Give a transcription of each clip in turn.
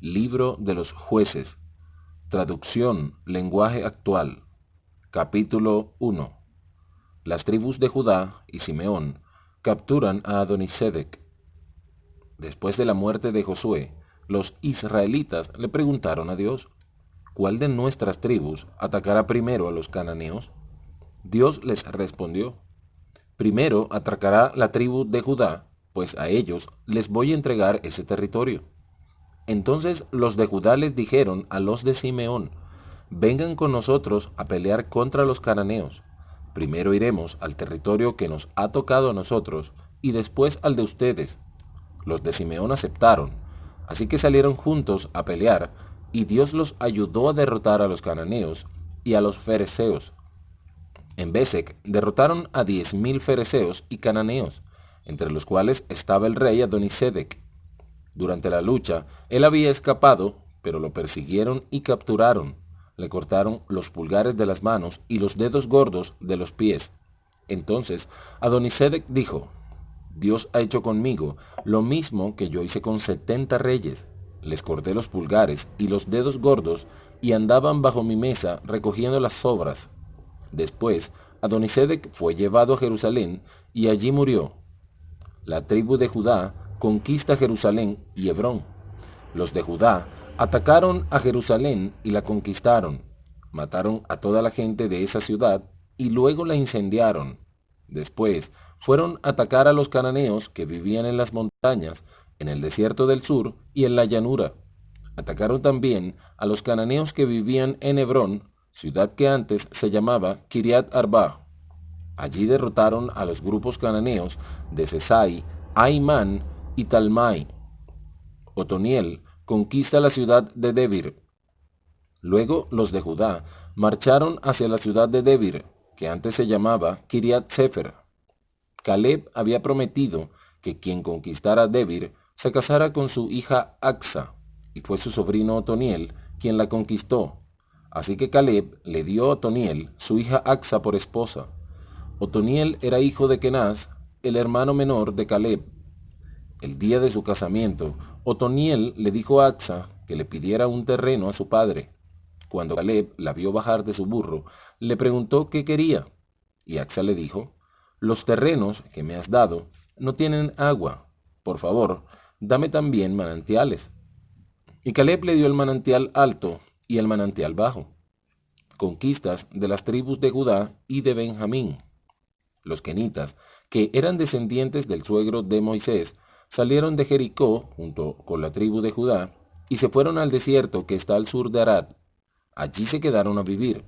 Libro de los Jueces. Traducción, lenguaje actual. Capítulo 1. Las tribus de Judá y Simeón capturan a Adonisedec. Después de la muerte de Josué, los israelitas le preguntaron a Dios, ¿cuál de nuestras tribus atacará primero a los cananeos? Dios les respondió, primero atacará la tribu de Judá, pues a ellos les voy a entregar ese territorio. Entonces los de Judá les dijeron a los de Simeón, vengan con nosotros a pelear contra los cananeos. Primero iremos al territorio que nos ha tocado a nosotros y después al de ustedes. Los de Simeón aceptaron, así que salieron juntos a pelear y Dios los ayudó a derrotar a los cananeos y a los fereceos. En Besec derrotaron a 10,000 fereceos y cananeos, entre los cuales estaba el rey Adonisedec. Durante la lucha, él había escapado, pero lo persiguieron y capturaron. Le cortaron los pulgares de las manos y los dedos gordos de los pies. Entonces Adonisedec dijo, Dios ha hecho conmigo lo mismo que yo hice con 70 reyes. Les corté los pulgares y los dedos gordos y andaban bajo mi mesa recogiendo las sobras. Después, Adonisedec fue llevado a Jerusalén y allí murió. La tribu de Judá conquista Jerusalén y Hebrón. Los de Judá atacaron a Jerusalén y la conquistaron. Mataron a toda la gente de esa ciudad y luego la incendiaron. Después fueron a atacar a los cananeos que vivían en las montañas, en el desierto del sur y en la llanura. Atacaron también a los cananeos que vivían en Hebrón, ciudad que antes se llamaba Kiriat Arba. Allí derrotaron a los grupos cananeos de Sesai, Aimán y Talmai. Otoniel conquista la ciudad de Debir. Luego los de Judá marcharon hacia la ciudad de Debir, que antes se llamaba Kiriat Sefer. Caleb había prometido que quien conquistara Debir se casara con su hija Acsa, y fue su sobrino Otoniel quien la conquistó. Así que Caleb le dio a Otoniel su hija Acsa por esposa. Otoniel era hijo de Kenaz, el hermano menor de Caleb. El día de su casamiento, Otoniel le dijo a Acsa que le pidiera un terreno a su padre. Cuando Caleb la vio bajar de su burro, le preguntó qué quería. Y Acsa le dijo, los terrenos que me has dado no tienen agua. Por favor, dame también manantiales. Y Caleb le dio el manantial alto y el manantial bajo. Conquistas de las tribus de Judá y de Benjamín. Los kenitas, que eran descendientes del suegro de Moisés, salieron de Jericó junto con la tribu de Judá y se fueron al desierto que está al sur de Arad. Allí se quedaron a vivir.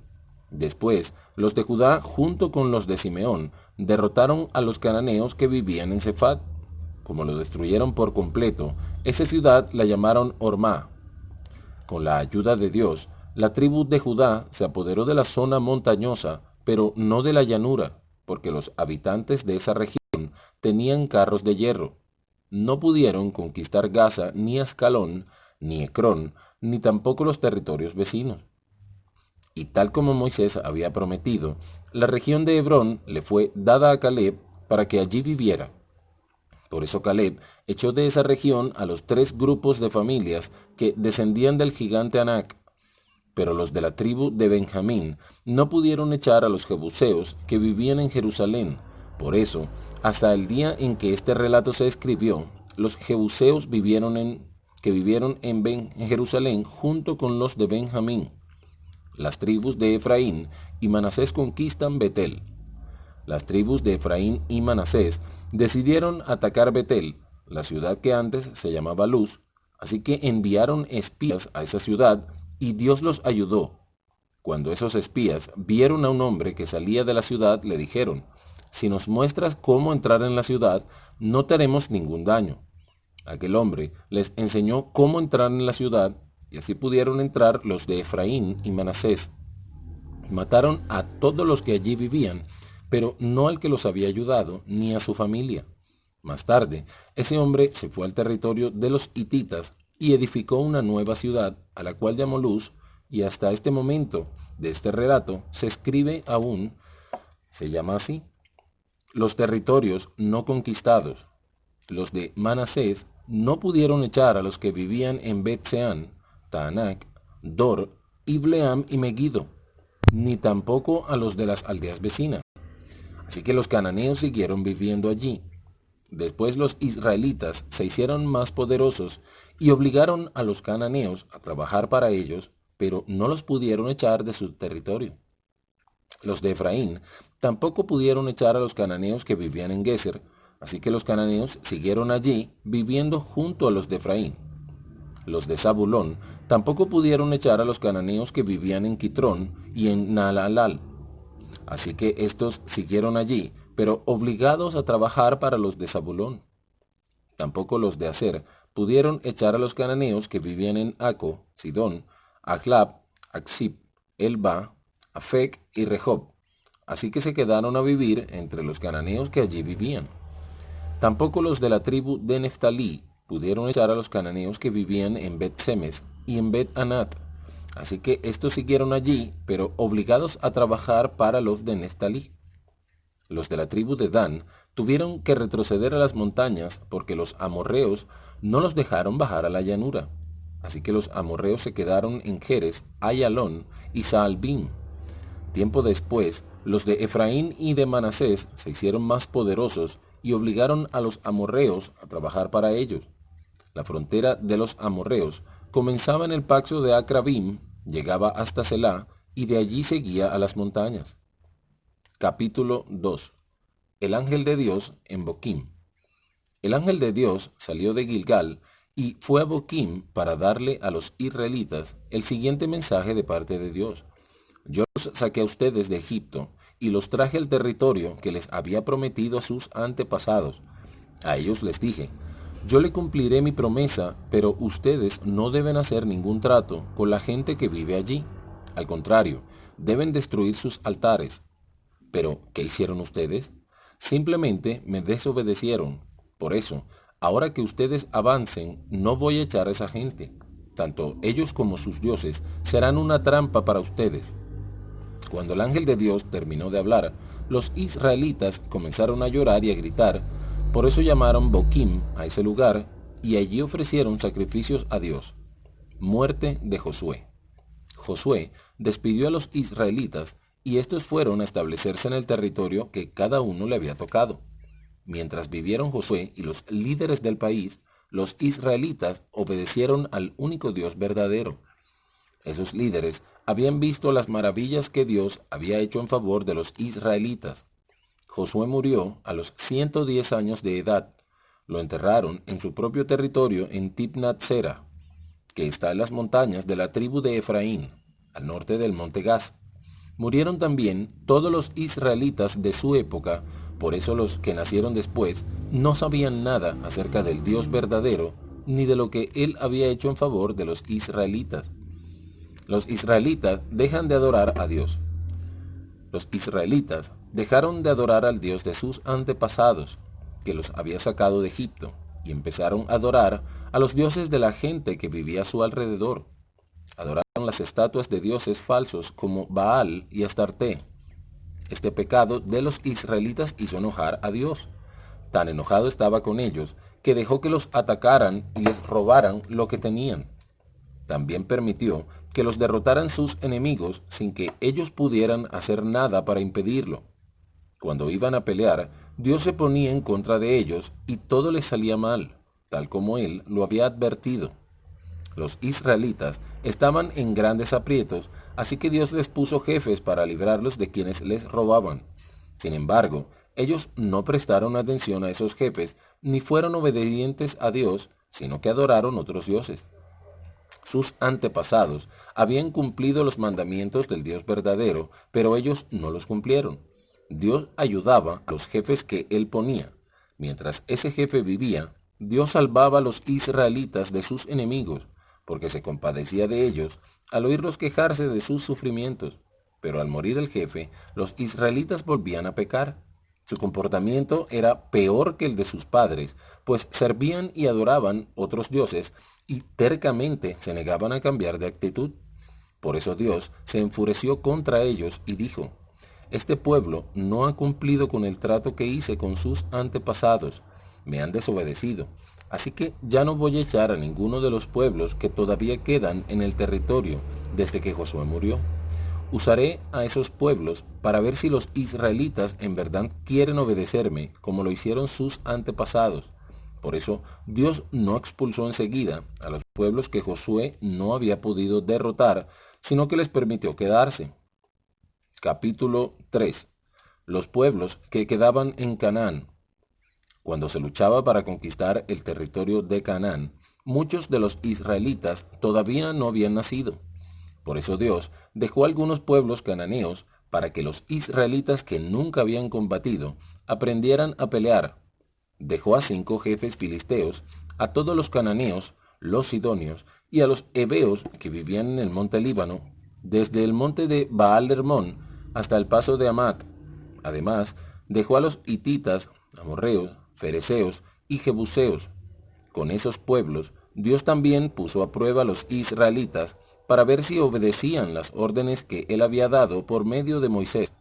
Después, los de Judá junto con los de Simeón derrotaron a los cananeos que vivían en Sefat. Como lo destruyeron por completo, esa ciudad la llamaron Ormá. Con la ayuda de Dios, la tribu de Judá se apoderó de la zona montañosa, pero no de la llanura, porque los habitantes de esa región tenían carros de hierro. No pudieron conquistar Gaza, ni Ascalón, ni Ecrón, ni tampoco los territorios vecinos. Y tal como Moisés había prometido, la región de Hebrón le fue dada a Caleb para que allí viviera. Por eso Caleb echó de esa región a los 3 grupos de familias que descendían del gigante Anac. Pero los de la tribu de Benjamín no pudieron echar a los jebuseos que vivían en Jerusalén. Por eso, hasta el día en que este relato se escribió, los jebuseos que vivieron en Jerusalén junto con los de Benjamín. Las tribus de Efraín y Manasés conquistan Betel. Las tribus de Efraín y Manasés decidieron atacar Betel, la ciudad que antes se llamaba Luz, así que enviaron espías a esa ciudad y Dios los ayudó. Cuando esos espías vieron a un hombre que salía de la ciudad, le dijeron, si nos muestras cómo entrar en la ciudad, no te haremos ningún daño. Aquel hombre les enseñó cómo entrar en la ciudad y así pudieron entrar los de Efraín y Manasés. Mataron a todos los que allí vivían, pero no al que los había ayudado ni a su familia. Más tarde, ese hombre se fue al territorio de los hititas y edificó una nueva ciudad, a la cual llamó Luz, y hasta este momento de este relato se escribe aún, se llama así, los territorios no conquistados. Los de Manasés No pudieron echar a los que vivían en Bet-Seán, Taanac, Dor, Ibleam y Megiddo, ni tampoco a los de las aldeas vecinas. Así que los cananeos siguieron viviendo allí. Después los israelitas se hicieron más poderosos y obligaron a los cananeos a trabajar para ellos, pero no los pudieron echar de su territorio. Los de Efraín tampoco pudieron echar a los cananeos que vivían en Geser, así que los cananeos siguieron allí viviendo junto a los de Efraín. Los de Zabulón tampoco pudieron echar a los cananeos que vivían en Quitrón y en Naalalal, así que estos siguieron allí, pero obligados a trabajar para los de Zabulón. Tampoco los de Aser pudieron echar a los cananeos que vivían en Aco, Sidón, Ahlab, Aksib, Elba, Afec y Rehob, así que se quedaron a vivir entre los cananeos que allí vivían. Tampoco los de la tribu de Neftalí pudieron echar a los cananeos que vivían en Bet-Semes y en Bet-Anat, así que estos siguieron allí, pero obligados a trabajar para los de Neftalí. Los de la tribu de Dan tuvieron que retroceder a las montañas porque los amorreos no los dejaron bajar a la llanura. Así que los amorreos se quedaron en Jerez, Ayalón y Saalbim. Tiempo después, los de Efraín y de Manasés se hicieron más poderosos y obligaron a los amorreos a trabajar para ellos. La frontera de los amorreos comenzaba en el paso de Acrabim, llegaba hasta Selá y de allí seguía a las montañas. Capítulo 2. El ángel de Dios en Boquim. El ángel de Dios salió de Gilgal y fue a Boquim para darle a los israelitas el siguiente mensaje de parte de Dios. Yo los saqué a ustedes de Egipto y los traje al territorio que les había prometido a sus antepasados. A ellos les dije, yo le cumpliré mi promesa, pero ustedes no deben hacer ningún trato con la gente que vive allí. Al contrario, deben destruir sus altares. Pero, ¿qué hicieron ustedes? Simplemente me desobedecieron. Por eso, ahora que ustedes avancen, no voy a echar a esa gente. Tanto ellos como sus dioses serán una trampa para ustedes. Cuando el ángel de Dios terminó de hablar, los israelitas comenzaron a llorar y a gritar. Por eso llamaron Boquim a ese lugar y allí ofrecieron sacrificios a Dios. Muerte de Josué. Josué despidió a los israelitas y estos fueron a establecerse en el territorio que cada uno le había tocado. Mientras vivieron Josué y los líderes del país, los israelitas obedecieron al único Dios verdadero. Esos líderes habían visto las maravillas que Dios había hecho en favor de los israelitas. Josué murió a los 110 años de edad. Lo enterraron en su propio territorio en Timnat-Sera, que está en las montañas de la tribu de Efraín, al norte del monte Gaz. Murieron también todos los israelitas de su época, por eso los que nacieron después no sabían nada acerca del Dios verdadero, ni de lo que él había hecho en favor de los israelitas. Los israelitas dejan de adorar a Dios. Los israelitas dejaron de adorar al Dios de sus antepasados, que los había sacado de Egipto, y empezaron a adorar a los dioses de la gente que vivía a su alrededor. Adoraron las estatuas de dioses falsos como Baal y Astarté. Este pecado de los israelitas hizo enojar a Dios. Tan enojado estaba con ellos que dejó que los atacaran y les robaran lo que tenían. También permitió que los derrotaran sus enemigos sin que ellos pudieran hacer nada para impedirlo. Cuando iban a pelear, Dios se ponía en contra de ellos y todo les salía mal, tal como él lo había advertido. Los israelitas estaban en grandes aprietos, así que Dios les puso jefes para librarlos de quienes les robaban. Sin embargo, ellos no prestaron atención a esos jefes, ni fueron obedientes a Dios, sino que adoraron otros dioses. Sus antepasados habían cumplido los mandamientos del Dios verdadero, pero ellos no los cumplieron. Dios ayudaba a los jefes que él ponía. Mientras ese jefe vivía, Dios salvaba a los israelitas de sus enemigos, porque se compadecía de ellos al oírlos quejarse de sus sufrimientos. Pero al morir el jefe, los israelitas volvían a pecar. Su comportamiento era peor que el de sus padres, pues servían y adoraban otros dioses y tercamente se negaban a cambiar de actitud. Por eso Dios se enfureció contra ellos y dijo, este pueblo no ha cumplido con el trato que hice con sus antepasados. me han desobedecido. Así que ya no voy a echar a ninguno de los pueblos que todavía quedan en el territorio desde que Josué murió. Usaré a esos pueblos para ver si los israelitas en verdad quieren obedecerme como lo hicieron sus antepasados. Por eso Dios no expulsó enseguida a los pueblos que Josué no había podido derrotar, sino que les permitió quedarse. Capítulo 3. Los pueblos que quedaban en Canaán. Cuando se luchaba para conquistar el territorio de Canaán, muchos de los israelitas todavía no habían nacido. Por eso Dios dejó algunos pueblos cananeos para que los israelitas que nunca habían combatido aprendieran a pelear. Dejó a 5 jefes filisteos, a todos los cananeos, los sidonios y a los heveos que vivían en el monte Líbano, desde el monte de Baal-Hermón hasta el paso de Amat. Además, dejó a los hititas, amorreos, fereceos y jebuseos. Con esos pueblos, Dios también puso a prueba a los israelitas para ver si obedecían las órdenes que él había dado por medio de Moisés.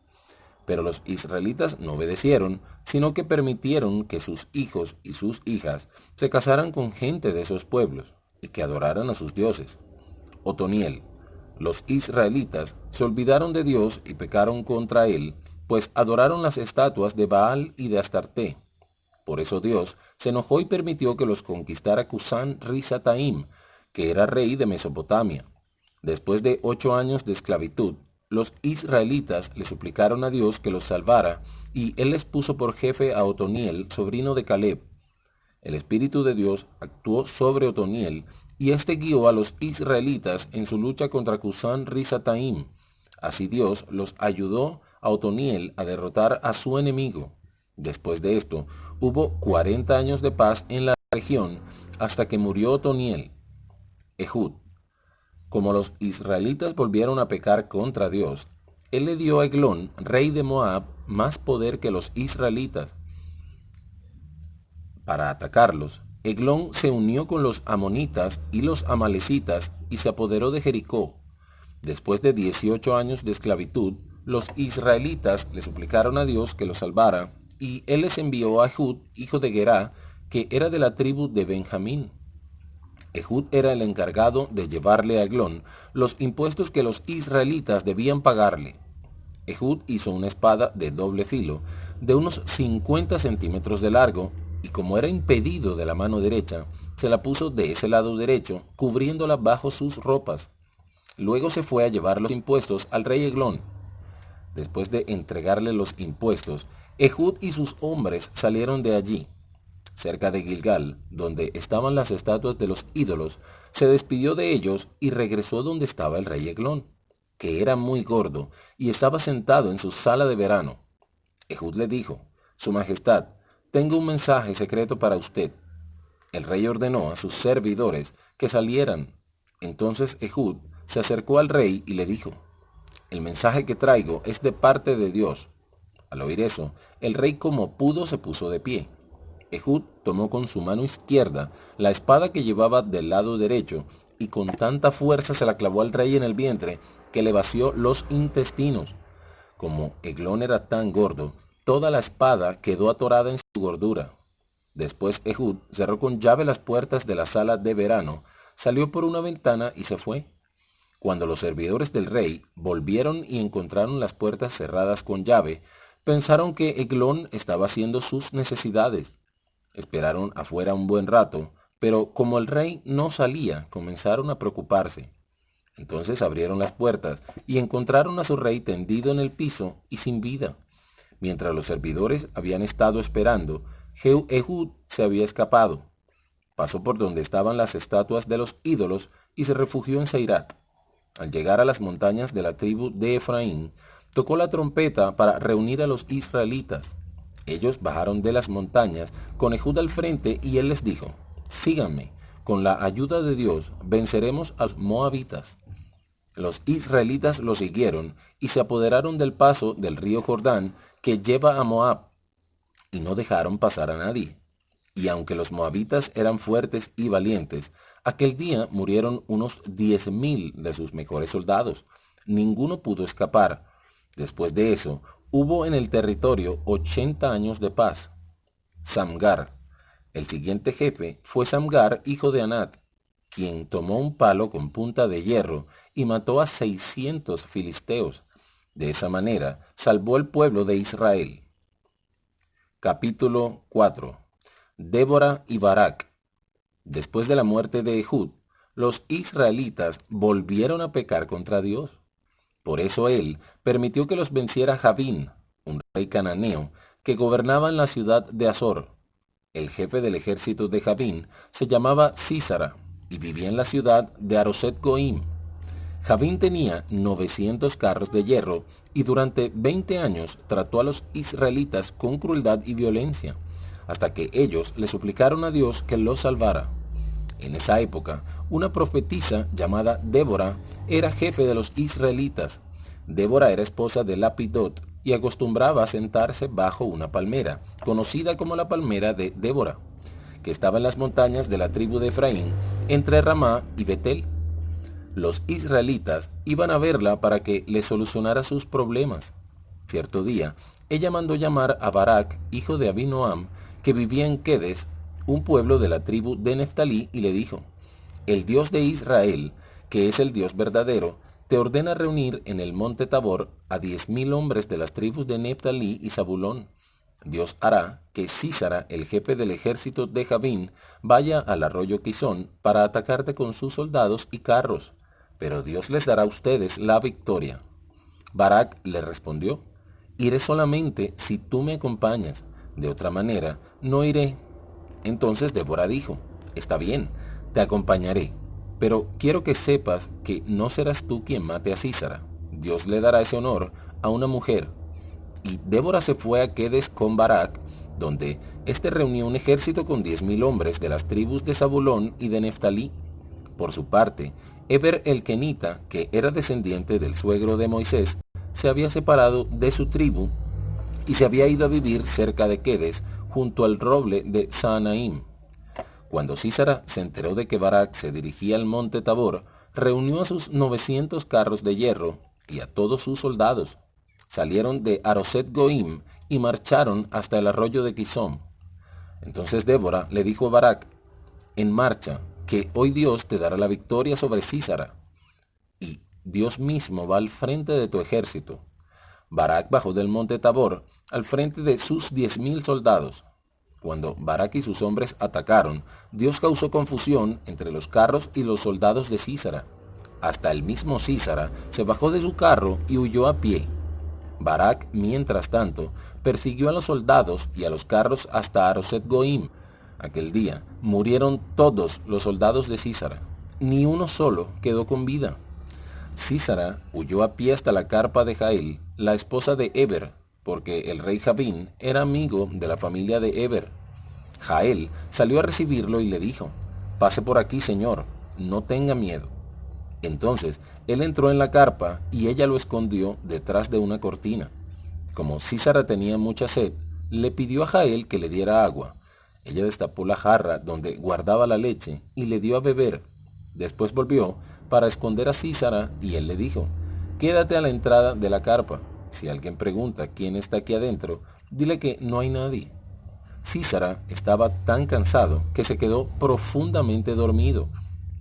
Pero los israelitas no obedecieron, sino que permitieron que sus hijos y sus hijas se casaran con gente de esos pueblos y que adoraran a sus dioses. Otoniel. Los israelitas se olvidaron de Dios y pecaron contra él, pues adoraron las estatuas de Baal y de Astarté. Por eso Dios se enojó y permitió que los conquistara Cusán Risataim, que era rey de Mesopotamia. Después de 8 años de esclavitud, los israelitas le suplicaron a Dios que los salvara, y él les puso por jefe a Otoniel, sobrino de Caleb. El Espíritu de Dios actuó sobre Otoniel, y éste guió a los israelitas en su lucha contra Cusán Risataim. Así Dios los ayudó a Otoniel a derrotar a su enemigo. Después de esto, hubo 40 años de paz en la región hasta que murió Otoniel. Ehud. Como los israelitas volvieron a pecar contra Dios, él le dio a Eglón, rey de Moab, más poder que los israelitas. Para atacarlos, Eglón se unió con los amonitas y los amalecitas y se apoderó de Jericó. Después de 18 años de esclavitud, los israelitas le suplicaron a Dios que los salvara, y él les envió a Ehud, hijo de Gerá, que era de la tribu de Benjamín. Ehud era el encargado de llevarle a Eglón los impuestos que los israelitas debían pagarle. Ehud hizo una espada de doble filo, de unos 50 centímetros de largo, y como era impedido de la mano derecha, se la puso de ese lado derecho, cubriéndola bajo sus ropas. Luego se fue a llevar los impuestos al rey Eglón. Después de entregarle los impuestos, Ehud y sus hombres salieron de allí. Cerca de Gilgal, donde estaban las estatuas de los ídolos, se despidió de ellos y regresó donde estaba el rey Eglón, que era muy gordo y estaba sentado en su sala de verano. Ehud le dijo: Su Majestad, tengo un mensaje secreto para usted. El rey ordenó a sus servidores que salieran. Entonces Ehud se acercó al rey y le dijo: El mensaje que traigo es de parte de Dios. Al oír eso, el rey como pudo se puso de pie. Ehud tomó con su mano izquierda la espada que llevaba del lado derecho y con tanta fuerza se la clavó al rey en el vientre que le vació los intestinos. Como Eglón era tan gordo, toda la espada quedó atorada en su gordura. Después Ehud cerró con llave las puertas de la sala de verano, salió por una ventana y se fue. Cuando los servidores del rey volvieron y encontraron las puertas cerradas con llave, pensaron que Eglón estaba haciendo sus necesidades. Esperaron afuera un buen rato, pero como el rey no salía, comenzaron a preocuparse. Entonces abrieron las puertas y encontraron a su rey tendido en el piso y sin vida. Mientras los servidores habían estado esperando, Ehud se había escapado. Pasó por donde estaban las estatuas de los ídolos y se refugió en Seirat. Al llegar a las montañas de la tribu de Efraín, tocó la trompeta para reunir a los israelitas. Ellos bajaron de las montañas con Ehud al frente y él les dijo: Síganme, con la ayuda de Dios venceremos a los moabitas. Los israelitas lo siguieron y se apoderaron del paso del río Jordán que lleva a Moab, y no dejaron pasar a nadie. Y aunque los moabitas eran fuertes y valientes, aquel día murieron unos 10,000 de sus mejores soldados. Ninguno pudo escapar. Después de eso, hubo en el territorio 80 años de paz. Samgar. El siguiente jefe fue Samgar, hijo de Anat, quien tomó un palo con punta de hierro y mató a 600 filisteos. De esa manera salvó el pueblo de Israel. Capítulo 4. Débora y Barak. Después de la muerte de Ehud, los israelitas volvieron a pecar contra Dios. Por eso él permitió que los venciera Jabín, un rey cananeo que gobernaba en la ciudad de Azor. El jefe del ejército de Jabín se llamaba Sísara y vivía en la ciudad de Aroset Goim. Jabín tenía 900 carros de hierro y durante 20 años trató a los israelitas con crueldad y violencia, hasta que ellos le suplicaron a Dios que los salvara. En esa época, una profetisa llamada Débora era jefe de los israelitas. Débora era esposa de Lapidot y acostumbraba a sentarse bajo una palmera, conocida como la palmera de Débora, que estaba en las montañas de la tribu de Efraín, entre Ramá y Betel. Los israelitas iban a verla para que le solucionara sus problemas. Cierto día, ella mandó llamar a Barak, hijo de Abinoam, que vivía en Quedes, un pueblo de la tribu de Neftalí, y le dijo: El Dios de Israel, que es el Dios verdadero, te ordena reunir en el monte Tabor a 10,000 hombres de las tribus de Neftalí y Zabulón. Dios hará que Sísara, el jefe del ejército de Jabín, vaya al arroyo Quizón para atacarte con sus soldados y carros, pero Dios les dará a ustedes la victoria. Barak le respondió: Iré solamente si tú me acompañas, de otra manera no iré. Entonces Débora dijo: Está bien, te acompañaré, pero quiero que sepas que no serás tú quien mate a Sísara. Dios le dará ese honor a una mujer. Y Débora se fue a Quedes con Barak, donde éste reunió un ejército con 10,000 hombres de las tribus de Zabulón y de Neftalí. Por su parte, Heber el Kenita, que era descendiente del suegro de Moisés, se había separado de su tribu y se había ido a vivir cerca de Quedes, junto al roble de Saanaim. Cuando Sísara se enteró de que Barak se dirigía al monte Tabor, reunió a sus 900 carros de hierro y a todos sus soldados. Salieron de Aroset Goim y marcharon hasta el arroyo de Quizón. Entonces Débora le dijo a Barak: En marcha, que hoy Dios te dará la victoria sobre Sísara, y Dios mismo va al frente de tu ejército. Barak bajó del monte Tabor al frente de sus 10,000 soldados. Cuando Barak y sus hombres atacaron, Dios causó confusión entre los carros y los soldados de Sísara. Hasta el mismo Sísara se bajó de su carro y huyó a pie. Barak, mientras tanto, persiguió a los soldados y a los carros hasta Aroset Goim. Aquel día murieron todos los soldados de Sísara. Ni uno solo quedó con vida. Sísara huyó a pie hasta la carpa de Jael, la esposa de Heber, porque el rey Jabín era amigo de la familia de Heber. Jael salió a recibirlo y le dijo: Pase por aquí, señor, no tenga miedo. Entonces él entró en la carpa y ella lo escondió detrás de una cortina. Como Sísara tenía mucha sed, le pidió a Jael que le diera agua. Ella destapó la jarra donde guardaba la leche y le dio a beber. Después volvió para esconder a Sísara y él le dijo: Quédate a la entrada de la carpa. Si alguien pregunta quién está aquí adentro, dile que no hay nadie. Sísara estaba tan cansado que se quedó profundamente dormido.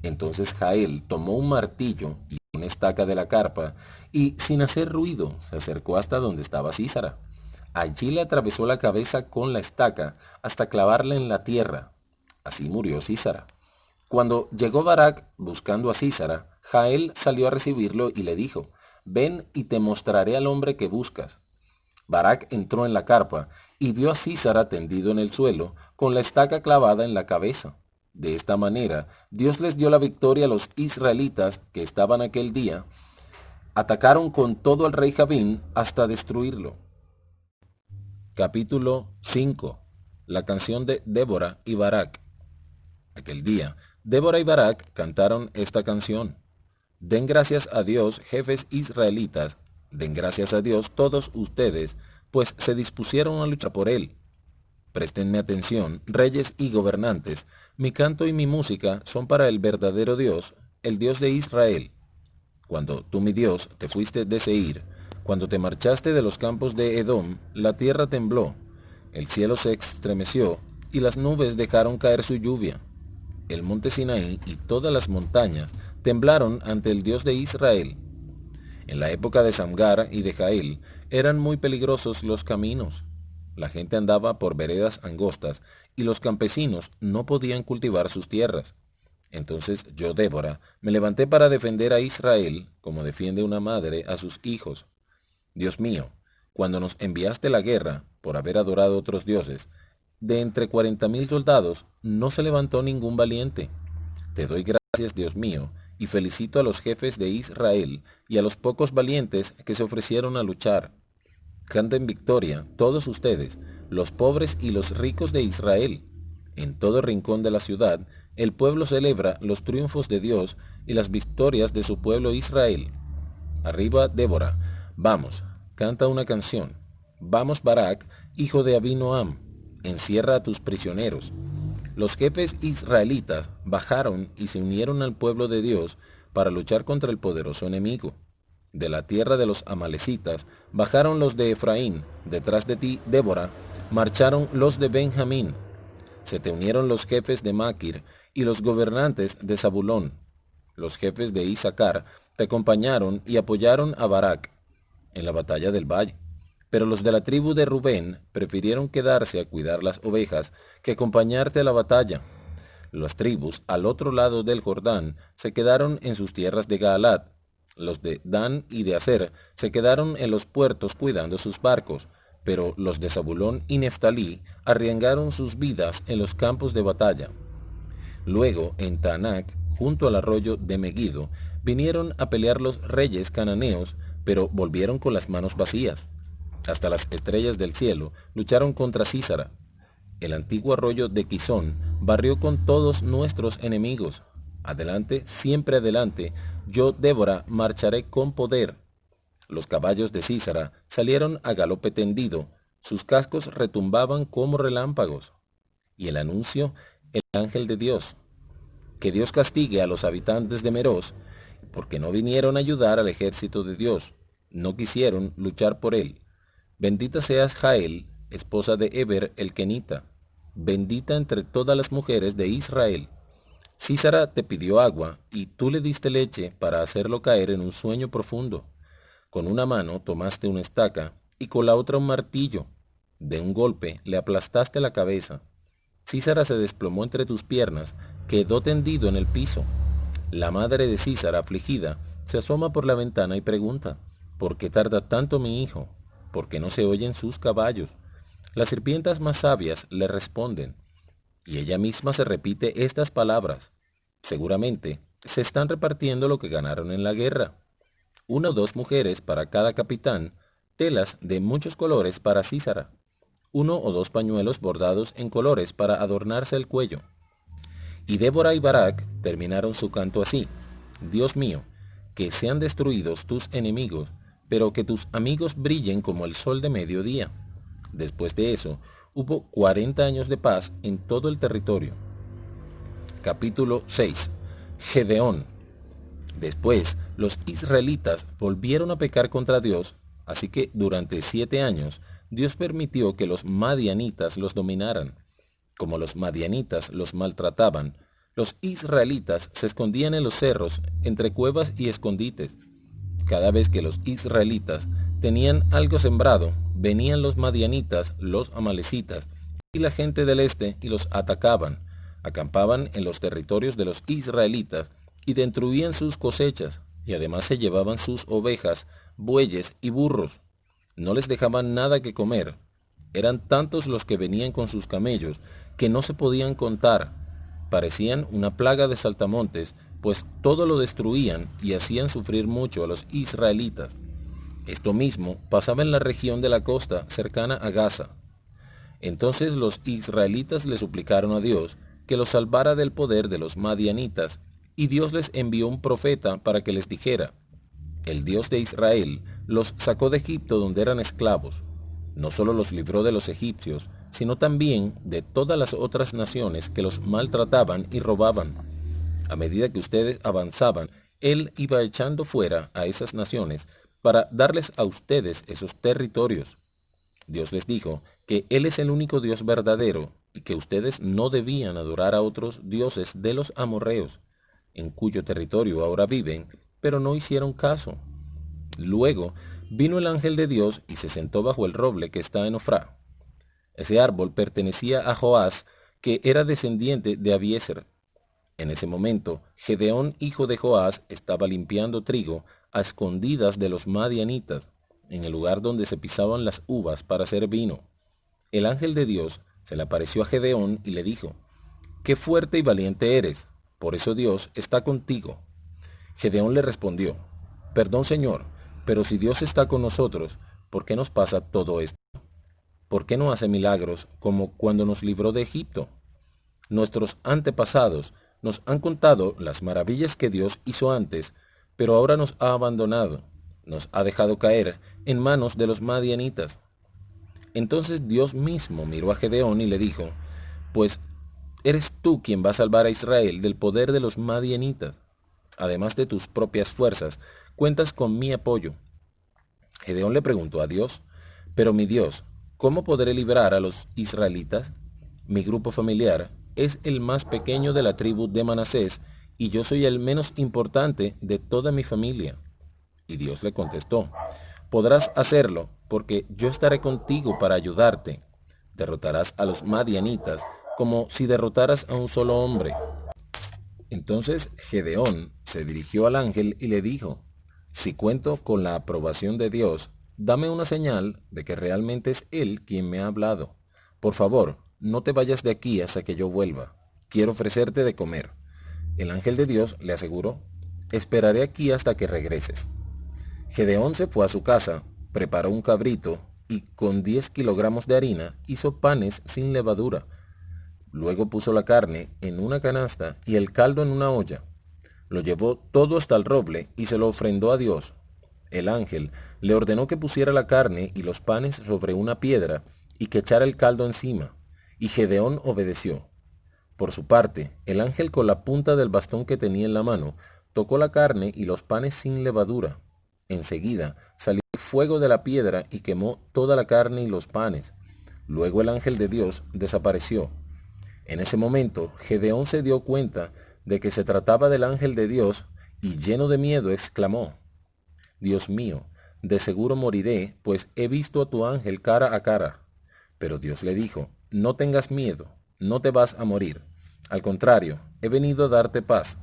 Entonces Jael tomó un martillo y una estaca de la carpa y, sin hacer ruido, se acercó hasta donde estaba Sísara. Allí le atravesó la cabeza con la estaca hasta clavarla en la tierra. Así murió Sísara. Cuando llegó Barak buscando a Sísara, Jael salió a recibirlo y le dijo: Ven y te mostraré al hombre que buscas. Barak entró en la carpa y vio a Sísara tendido en el suelo, con la estaca clavada en la cabeza. De esta manera, Dios les dio la victoria a los israelitas que estaban aquel día. Atacaron con todo al rey Jabín hasta destruirlo. Capítulo 5. La canción de Débora y Barak. Aquel día, Débora y Barak cantaron esta canción: Den gracias a Dios, jefes israelitas, den gracias a Dios todos ustedes, pues se dispusieron a luchar por él. Préstenme atención, reyes y gobernantes, mi canto y mi música son para el verdadero Dios, el Dios de Israel. Cuando tú, mi Dios, te fuiste de Seir, cuando te marchaste de los campos de Edom, la tierra tembló, el cielo se estremeció y las nubes dejaron caer su lluvia. El monte Sinaí y todas las montañas temblaron ante el Dios de Israel. En la época de Samgar y de Jael eran muy peligrosos los caminos. La gente andaba por veredas angostas y los campesinos no podían cultivar sus tierras. Entonces yo, Débora, me levanté para defender a Israel como defiende una madre a sus hijos. Dios mío, cuando nos enviaste la guerra por haber adorado otros dioses, de entre 40,000 soldados no se levantó ningún valiente. Te doy gracias, Dios mío, y felicito a los jefes de Israel y a los pocos valientes que se ofrecieron a luchar. Canten victoria, todos ustedes, los pobres y los ricos de Israel. En todo rincón de la ciudad, el pueblo celebra los triunfos de Dios y las victorias de su pueblo Israel. Arriba, Débora. Vamos, canta una canción. Vamos, Barak, hijo de Abinoam, encierra a tus prisioneros. Los jefes israelitas bajaron y se unieron al pueblo de Dios para luchar contra el poderoso enemigo. De la tierra de los amalecitas bajaron los de Efraín, detrás de ti, Débora, marcharon los de Benjamín. Se te unieron los jefes de Maquir y los gobernantes de Zabulón. Los jefes de Isaacar te acompañaron y apoyaron a Barak en la batalla del valle. Pero los de la tribu de Rubén prefirieron quedarse a cuidar las ovejas que acompañarte a la batalla. Las tribus al otro lado del Jordán se quedaron en sus tierras de Gaalat. Los de Dan y de Aser se quedaron en los puertos cuidando sus barcos, pero los de Zabulón y Neftalí arriesgaron sus vidas en los campos de batalla. Luego, en Taanac, junto al arroyo de Megiddo, vinieron a pelear los reyes cananeos, pero volvieron con las manos vacías. Hasta las estrellas del cielo lucharon contra Sísara. El antiguo arroyo de Quizón barrió con todos nuestros enemigos. Adelante, siempre adelante, yo, Débora, marcharé con poder. Los caballos de Sísara salieron a galope tendido, sus cascos retumbaban como relámpagos. Y el anuncio, el ángel de Dios. Que Dios castigue a los habitantes de Meroz, porque no vinieron a ayudar al ejército de Dios, no quisieron luchar por él. Bendita seas Jael, esposa de Eber el Kenita, bendita entre todas las mujeres de Israel. Sísara te pidió agua, y tú le diste leche para hacerlo caer en un sueño profundo. Con una mano tomaste una estaca, y con la otra un martillo. De un golpe le aplastaste la cabeza. Sísara se desplomó entre tus piernas, quedó tendido en el piso. La madre de Sísara, afligida, se asoma por la ventana y pregunta, ¿por qué tarda tanto mi hijo? ¿Por qué no se oyen sus caballos? Las sirvientas más sabias le responden, y ella misma se repite estas palabras. Seguramente se están repartiendo lo que ganaron en la guerra. 1 o 2 mujeres para cada capitán, telas de muchos colores para Sísara. 1 o 2 pañuelos bordados en colores para adornarse el cuello. Y Débora y Barak terminaron su canto así. Dios mío, que sean destruidos tus enemigos, pero que tus amigos brillen como el sol de mediodía. Después de eso, hubo 40 años de paz en todo el territorio. Capítulo 6. Gedeón. Después, los israelitas volvieron a pecar contra Dios, así que durante 7 años, Dios permitió que los madianitas los dominaran. Como los madianitas los maltrataban, los israelitas se escondían en los cerros, entre cuevas y escondites. Cada vez que los israelitas tenían algo sembrado, venían los madianitas, los amalecitas, y la gente del este y los atacaban. Acampaban en los territorios de los israelitas y destruían sus cosechas, y además se llevaban sus ovejas, bueyes y burros. No les dejaban nada que comer. Eran tantos los que venían con sus camellos que no se podían contar. Parecían una plaga de saltamontes, pues todo lo destruían y hacían sufrir mucho a los israelitas. Esto mismo pasaba en la región de la costa cercana a Gaza. Entonces los israelitas le suplicaron a Dios que los salvara del poder de los madianitas, y Dios les envió un profeta para que les dijera, el Dios de Israel los sacó de Egipto donde eran esclavos. No solo los libró de los egipcios, sino también de todas las otras naciones que los maltrataban y robaban. A medida que ustedes avanzaban, Él iba echando fuera a esas naciones para darles a ustedes esos territorios. Dios les dijo que Él es el único Dios verdadero y que ustedes no debían adorar a otros dioses de los amorreos, en cuyo territorio ahora viven, pero no hicieron caso. Luego vino el ángel de Dios y se sentó bajo el roble que está en Ofrá. Ese árbol pertenecía a Joás, que era descendiente de Abiezer. En ese momento, Gedeón, hijo de Joás, estaba limpiando trigo a escondidas de los madianitas, en el lugar donde se pisaban las uvas para hacer vino. El ángel de Dios se le apareció a Gedeón y le dijo: «Qué fuerte y valiente eres, por eso Dios está contigo». Gedeón le respondió: «Perdón, Señor, pero si Dios está con nosotros, ¿por qué nos pasa todo esto? ¿Por qué no hace milagros como cuando nos libró de Egipto? Nuestros antepasados nos han contado las maravillas que Dios hizo antes, pero ahora nos ha abandonado, nos ha dejado caer en manos de los madianitas». Entonces Dios mismo miró a Gedeón y le dijo: «Pues eres tú quien va a salvar a Israel del poder de los madianitas. Además de tus propias fuerzas, cuentas con mi apoyo». Gedeón le preguntó a Dios: «Pero mi Dios, ¿cómo podré librar a los israelitas? Mi grupo familiar es el más pequeño de la tribu de Manasés, y yo soy el menos importante de toda mi familia». Y Dios le contestó: «Podrás hacerlo, porque yo estaré contigo para ayudarte. Derrotarás a los madianitas como si derrotaras a un solo hombre». Entonces Gedeón se dirigió al ángel y le dijo: «Si cuento con la aprobación de Dios, dame una señal de que realmente es Él quien me ha hablado. Por favor, no te vayas de aquí hasta que yo vuelva. Quiero ofrecerte de comer». El ángel de Dios le aseguró: «Esperaré aquí hasta que regreses». Gedeón se fue a su casa, preparó un cabrito y con 10 kilogramos de harina hizo panes sin levadura. Luego puso la carne en una canasta y el caldo en una olla. Lo llevó todo hasta el roble y se lo ofrendó a Dios. El ángel le ordenó que pusiera la carne y los panes sobre una piedra y que echara el caldo encima, y Gedeón obedeció. Por su parte, el ángel, con la punta del bastón que tenía en la mano, tocó la carne y los panes sin levadura. Enseguida salió fuego de la piedra y quemó toda la carne y los panes. Luego el ángel de Dios desapareció. En ese momento, Gedeón se dio cuenta de que se trataba del ángel de Dios y, lleno de miedo, exclamó: «Dios mío, de seguro moriré, pues he visto a tu ángel cara a cara». Pero Dios le dijo: «No tengas miedo, no te vas a morir. Al contrario, he venido a darte paz».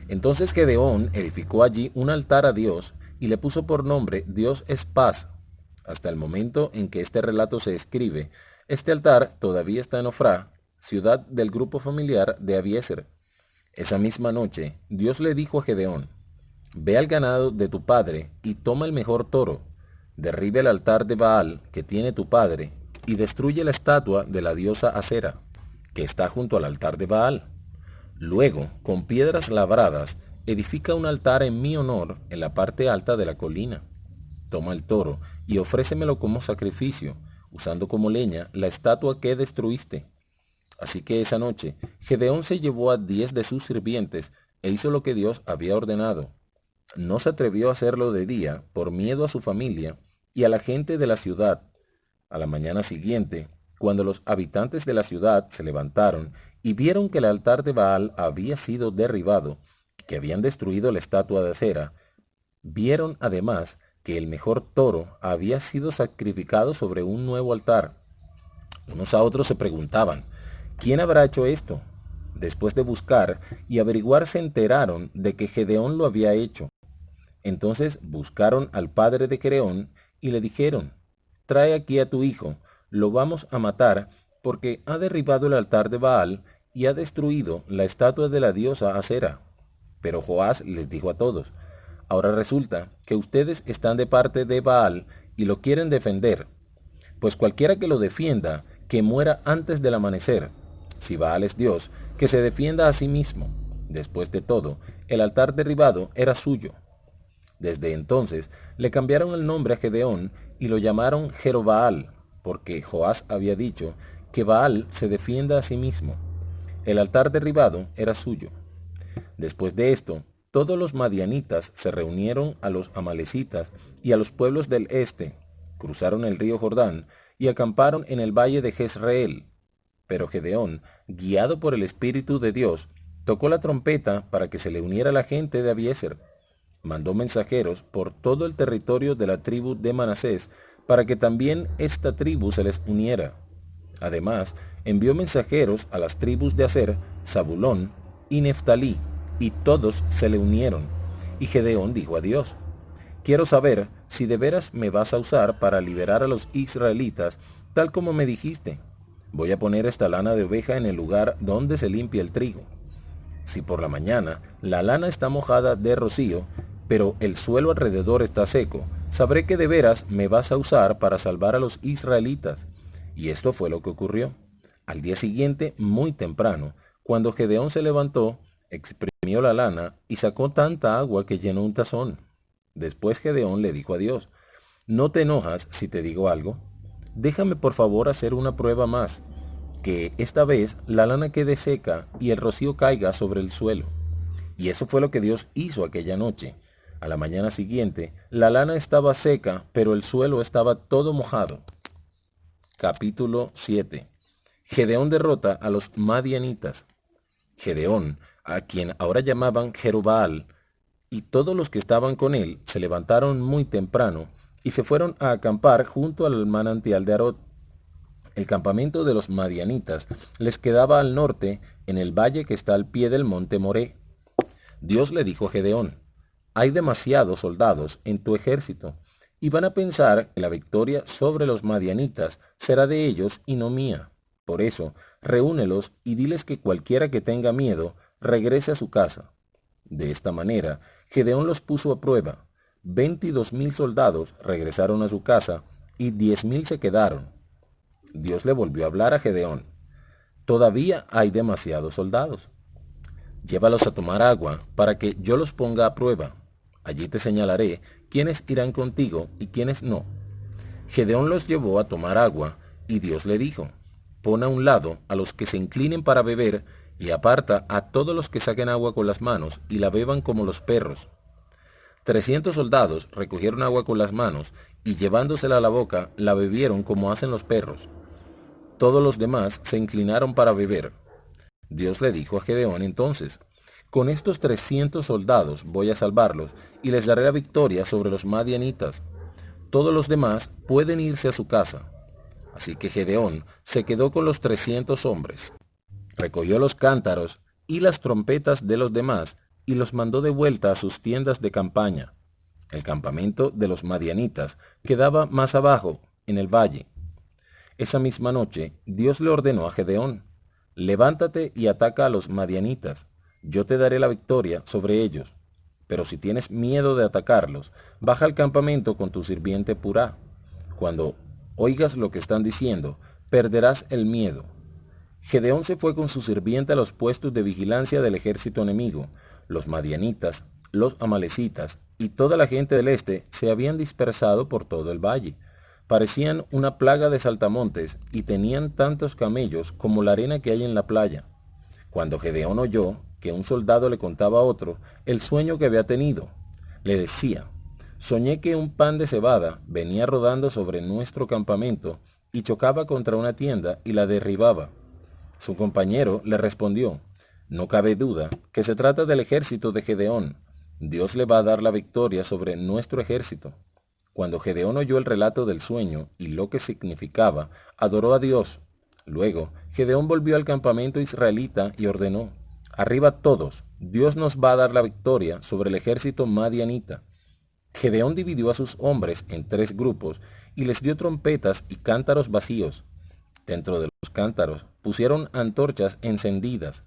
Entonces Gedeón edificó allí un altar a Dios y le puso por nombre «Dios es paz». Hasta el momento en que este relato se escribe, este altar todavía está en Ofrá, ciudad del grupo familiar de Abiezer. Esa misma noche, Dios le dijo a Gedeón: «Ve al ganado de tu padre y toma el mejor toro, derribe el altar de Baal que tiene tu padre y destruye la estatua de la diosa Acera, que está junto al altar de Baal. Luego, con piedras labradas, edifica un altar en mi honor en la parte alta de la colina. Toma el toro y ofrécemelo como sacrificio, usando como leña la estatua que destruiste». Así que esa noche, Gedeón se llevó a 10 de sus sirvientes e hizo lo que Dios había ordenado. No se atrevió a hacerlo de día por miedo a su familia y a la gente de la ciudad. A la mañana siguiente, cuando los habitantes de la ciudad se levantaron y vieron que el altar de Baal había sido derribado y que habían destruido la estatua de acera, vieron además que el mejor toro había sido sacrificado sobre un nuevo altar. Unos a otros se preguntaban: «¿Quién habrá hecho esto?». Después de buscar y averiguar, se enteraron de que Gedeón lo había hecho. Entonces buscaron al padre de Gedeón y le dijeron: «Trae aquí a tu hijo, lo vamos a matar porque ha derribado el altar de Baal y ha destruido la estatua de la diosa Acera». Pero Joás les dijo a todos: «Ahora resulta que ustedes están de parte de Baal y lo quieren defender. Pues cualquiera que lo defienda, que muera antes del amanecer. Si Baal es Dios, que se defienda a sí mismo». Después de todo, el altar derribado era suyo. Desde entonces le cambiaron el nombre a Gedeón y lo llamaron Jerobaal, porque Joás había dicho que Baal se defienda a sí mismo. El altar derribado era suyo. Después de esto, todos los madianitas se reunieron a los amalecitas y a los pueblos del este, cruzaron el río Jordán y acamparon en el valle de Jezreel. Pero Gedeón, guiado por el Espíritu de Dios, tocó la trompeta para que se le uniera la gente de Abiezer. Mandó mensajeros por todo el territorio de la tribu de Manasés para que también esta tribu se les uniera. Además, envió mensajeros a las tribus de Aser, Zabulón y Neftalí, y todos se le unieron. Y Gedeón dijo a Dios: quiero saber si de veras me vas a usar para liberar a los israelitas, tal como me dijiste. Voy a poner esta lana de oveja en el lugar donde se limpia el trigo. Si por la mañana la lana está mojada de rocío, pero el suelo alrededor está seco, sabré que de veras me vas a usar para salvar a los israelitas. Y esto fue lo que ocurrió. Al día siguiente, muy temprano, cuando Gedeón se levantó, exprimió la lana y sacó tanta agua que llenó un tazón. Después Gedeón le dijo a Dios: ¿no te enojas si te digo algo? Déjame por favor hacer una prueba más, que esta vez la lana quede seca y el rocío caiga sobre el suelo. Y eso fue lo que Dios hizo aquella noche. A la mañana siguiente, la lana estaba seca, pero el suelo estaba todo mojado. Capítulo 7. Gedeón derrota a los madianitas. Gedeón, a quien ahora llamaban Jerubbaal, y todos los que estaban con él se levantaron muy temprano y se fueron a acampar junto al manantial de Arod. El campamento de los madianitas les quedaba al norte, en el valle que está al pie del monte Moré. Dios le dijo a Gedeón: hay demasiados soldados en tu ejército, y van a pensar que la victoria sobre los madianitas será de ellos y no mía. Por eso, reúnelos y diles que cualquiera que tenga miedo regrese a su casa. De esta manera, Gedeón los puso a prueba. 22,000 soldados regresaron a su casa y 10,000 se quedaron. Dios le volvió a hablar a Gedeón: todavía hay demasiados soldados. Llévalos a tomar agua para que yo los ponga a prueba. Allí te señalaré quiénes irán contigo y quiénes no. Gedeón los llevó a tomar agua, y Dios le dijo: pon a un lado a los que se inclinen para beber, y aparta a todos los que saquen agua con las manos y la beban como los perros. 300 soldados recogieron agua con las manos, y llevándosela a la boca, la bebieron como hacen los perros. Todos los demás se inclinaron para beber. Dios le dijo a Gedeón entonces: con estos 300 soldados voy a salvarlos, y les daré la victoria sobre los madianitas. Todos los demás pueden irse a su casa. Así que Gedeón se quedó con los 300 hombres. Recogió los cántaros y las trompetas de los demás, y los mandó de vuelta a sus tiendas de campaña. El campamento de los madianitas quedaba más abajo, en el valle. Esa misma noche, Dios le ordenó a Gedeón: levántate y ataca a los madianitas. Yo te daré la victoria sobre ellos. Pero si tienes miedo de atacarlos, baja al campamento con tu sirviente Purá. Cuando oigas lo que están diciendo, perderás el miedo. Gedeón se fue con su sirviente a los puestos de vigilancia del ejército enemigo. Los madianitas, los amalecitas y toda la gente del este se habían dispersado por todo el valle. Parecían una plaga de saltamontes y tenían tantos camellos como la arena que hay en la playa. Cuando Gedeón oyó que un soldado le contaba a otro el sueño que había tenido, le decía: soñé que un pan de cebada venía rodando sobre nuestro campamento y chocaba contra una tienda y la derribaba. Su compañero le respondió: no cabe duda que se trata del ejército de Gedeón. Dios le va a dar la victoria sobre nuestro ejército. Cuando Gedeón oyó el relato del sueño y lo que significaba, adoró a Dios. Luego, Gedeón volvió al campamento israelita y ordenó: arriba todos, Dios nos va a dar la victoria sobre el ejército madianita. Gedeón dividió a sus hombres en 3 grupos y les dio trompetas y cántaros vacíos. Dentro de los cántaros pusieron antorchas encendidas.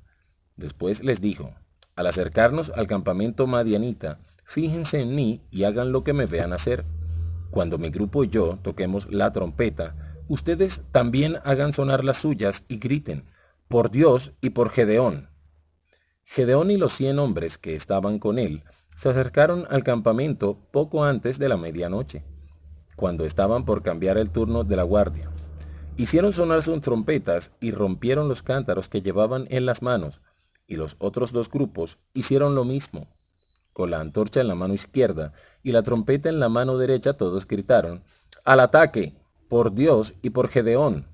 Después les dijo: al acercarnos al campamento madianita, fíjense en mí y hagan lo que me vean hacer. Cuando mi grupo y yo toquemos la trompeta, ustedes también hagan sonar las suyas y griten: por Dios y por Gedeón. Gedeón y los 100 hombres que estaban con él se acercaron al campamento poco antes de la medianoche, cuando estaban por cambiar el turno de la guardia. Hicieron sonar sus trompetas y rompieron los cántaros que llevaban en las manos, y los otros 2 grupos hicieron lo mismo. Con la antorcha en la mano izquierda y la trompeta en la mano derecha, todos gritaron: ¡al ataque! ¡Por Dios y por Gedeón!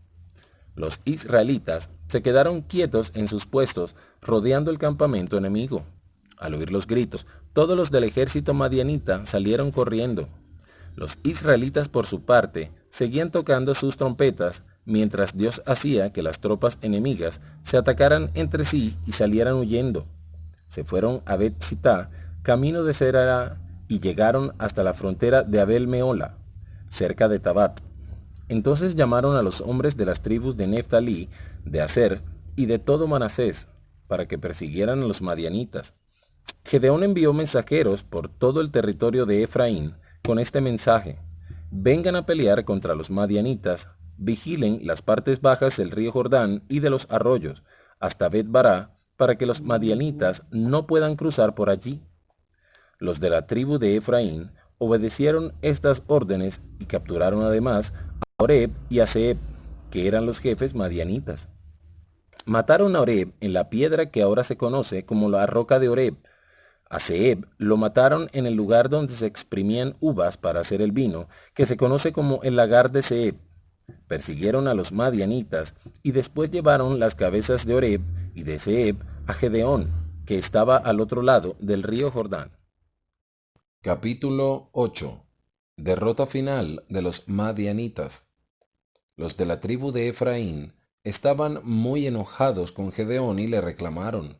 Los israelitas se quedaron quietos en sus puestos, rodeando el campamento enemigo. Al oír los gritos, todos los del ejército madianita salieron corriendo. Los israelitas, por su parte, seguían tocando sus trompetas, mientras Dios hacía que las tropas enemigas se atacaran entre sí y salieran huyendo. Se fueron a Bet-Sitá, camino de Serara, y llegaron hasta la frontera de Abel Meola, cerca de Tabat. Entonces llamaron a los hombres de las tribus de Neftalí, de Aser y de todo Manasés, para que persiguieran a los madianitas. Gedeón envió mensajeros por todo el territorio de Efraín con este mensaje: vengan a pelear contra los madianitas, vigilen las partes bajas del río Jordán y de los arroyos, hasta Bet-Bará, para que los madianitas no puedan cruzar por allí. Los de la tribu de Efraín obedecieron estas órdenes y capturaron además a Oreb y a Zeeb, que eran los jefes madianitas. Mataron a Oreb en la piedra que ahora se conoce como la roca de Oreb. A Zeeb lo mataron en el lugar donde se exprimían uvas para hacer el vino, que se conoce como el lagar de Zeeb. Persiguieron a los madianitas y después llevaron las cabezas de Oreb y de Zeeb a Gedeón, que estaba al otro lado del río Jordán. Capítulo 8. Derrota final de los madianitas. Los de la tribu de Efraín estaban muy enojados con Gedeón y le reclamaron: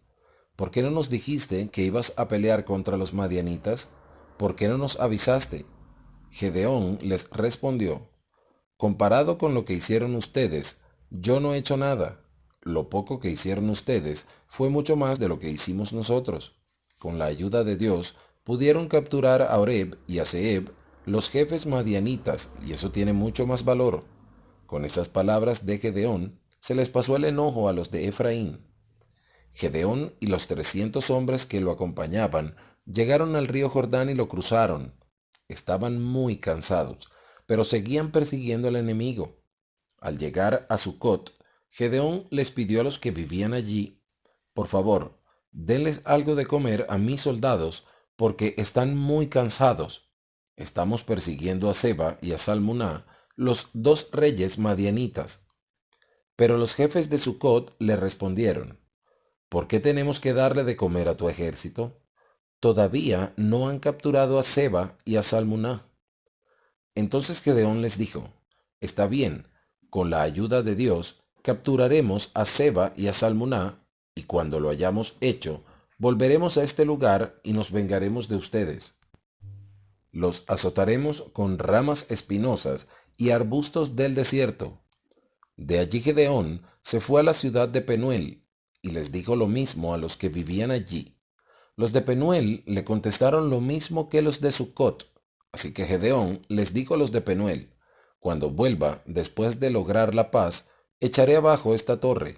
¿por qué no nos dijiste que ibas a pelear contra los madianitas? ¿Por qué no nos avisaste? Gedeón les respondió: comparado con lo que hicieron ustedes, yo no he hecho nada. Lo poco que hicieron ustedes fue mucho más de lo que hicimos nosotros. Con la ayuda de Dios, pudieron capturar a Oreb y a Zeeb, los jefes madianitas, y eso tiene mucho más valor. Con esas palabras de Gedeón, se les pasó el enojo a los de Efraín. Gedeón y los 300 hombres que lo acompañaban llegaron al río Jordán y lo cruzaron. Estaban muy cansados, pero seguían persiguiendo al enemigo. Al llegar a Sucot, Gedeón les pidió a los que vivían allí: por favor, denles algo de comer a mis soldados, porque están muy cansados. Estamos persiguiendo a Seba y a Salmuná, los dos reyes madianitas. Pero los jefes de Sucot le respondieron: ¿por qué tenemos que darle de comer a tu ejército? Todavía no han capturado a Seba y a Salmuná. Entonces Gedeón les dijo: está bien, con la ayuda de Dios capturaremos a Seba y a Salmuná, y cuando lo hayamos hecho, volveremos a este lugar y nos vengaremos de ustedes. Los azotaremos con ramas espinosas y arbustos del desierto. De allí Gedeón se fue a la ciudad de Penuel, y les dijo lo mismo a los que vivían allí. Los de Penuel le contestaron lo mismo que los de Sucot. Así que Gedeón les dijo a los de Penuel: cuando vuelva, después de lograr la paz, echaré abajo esta torre.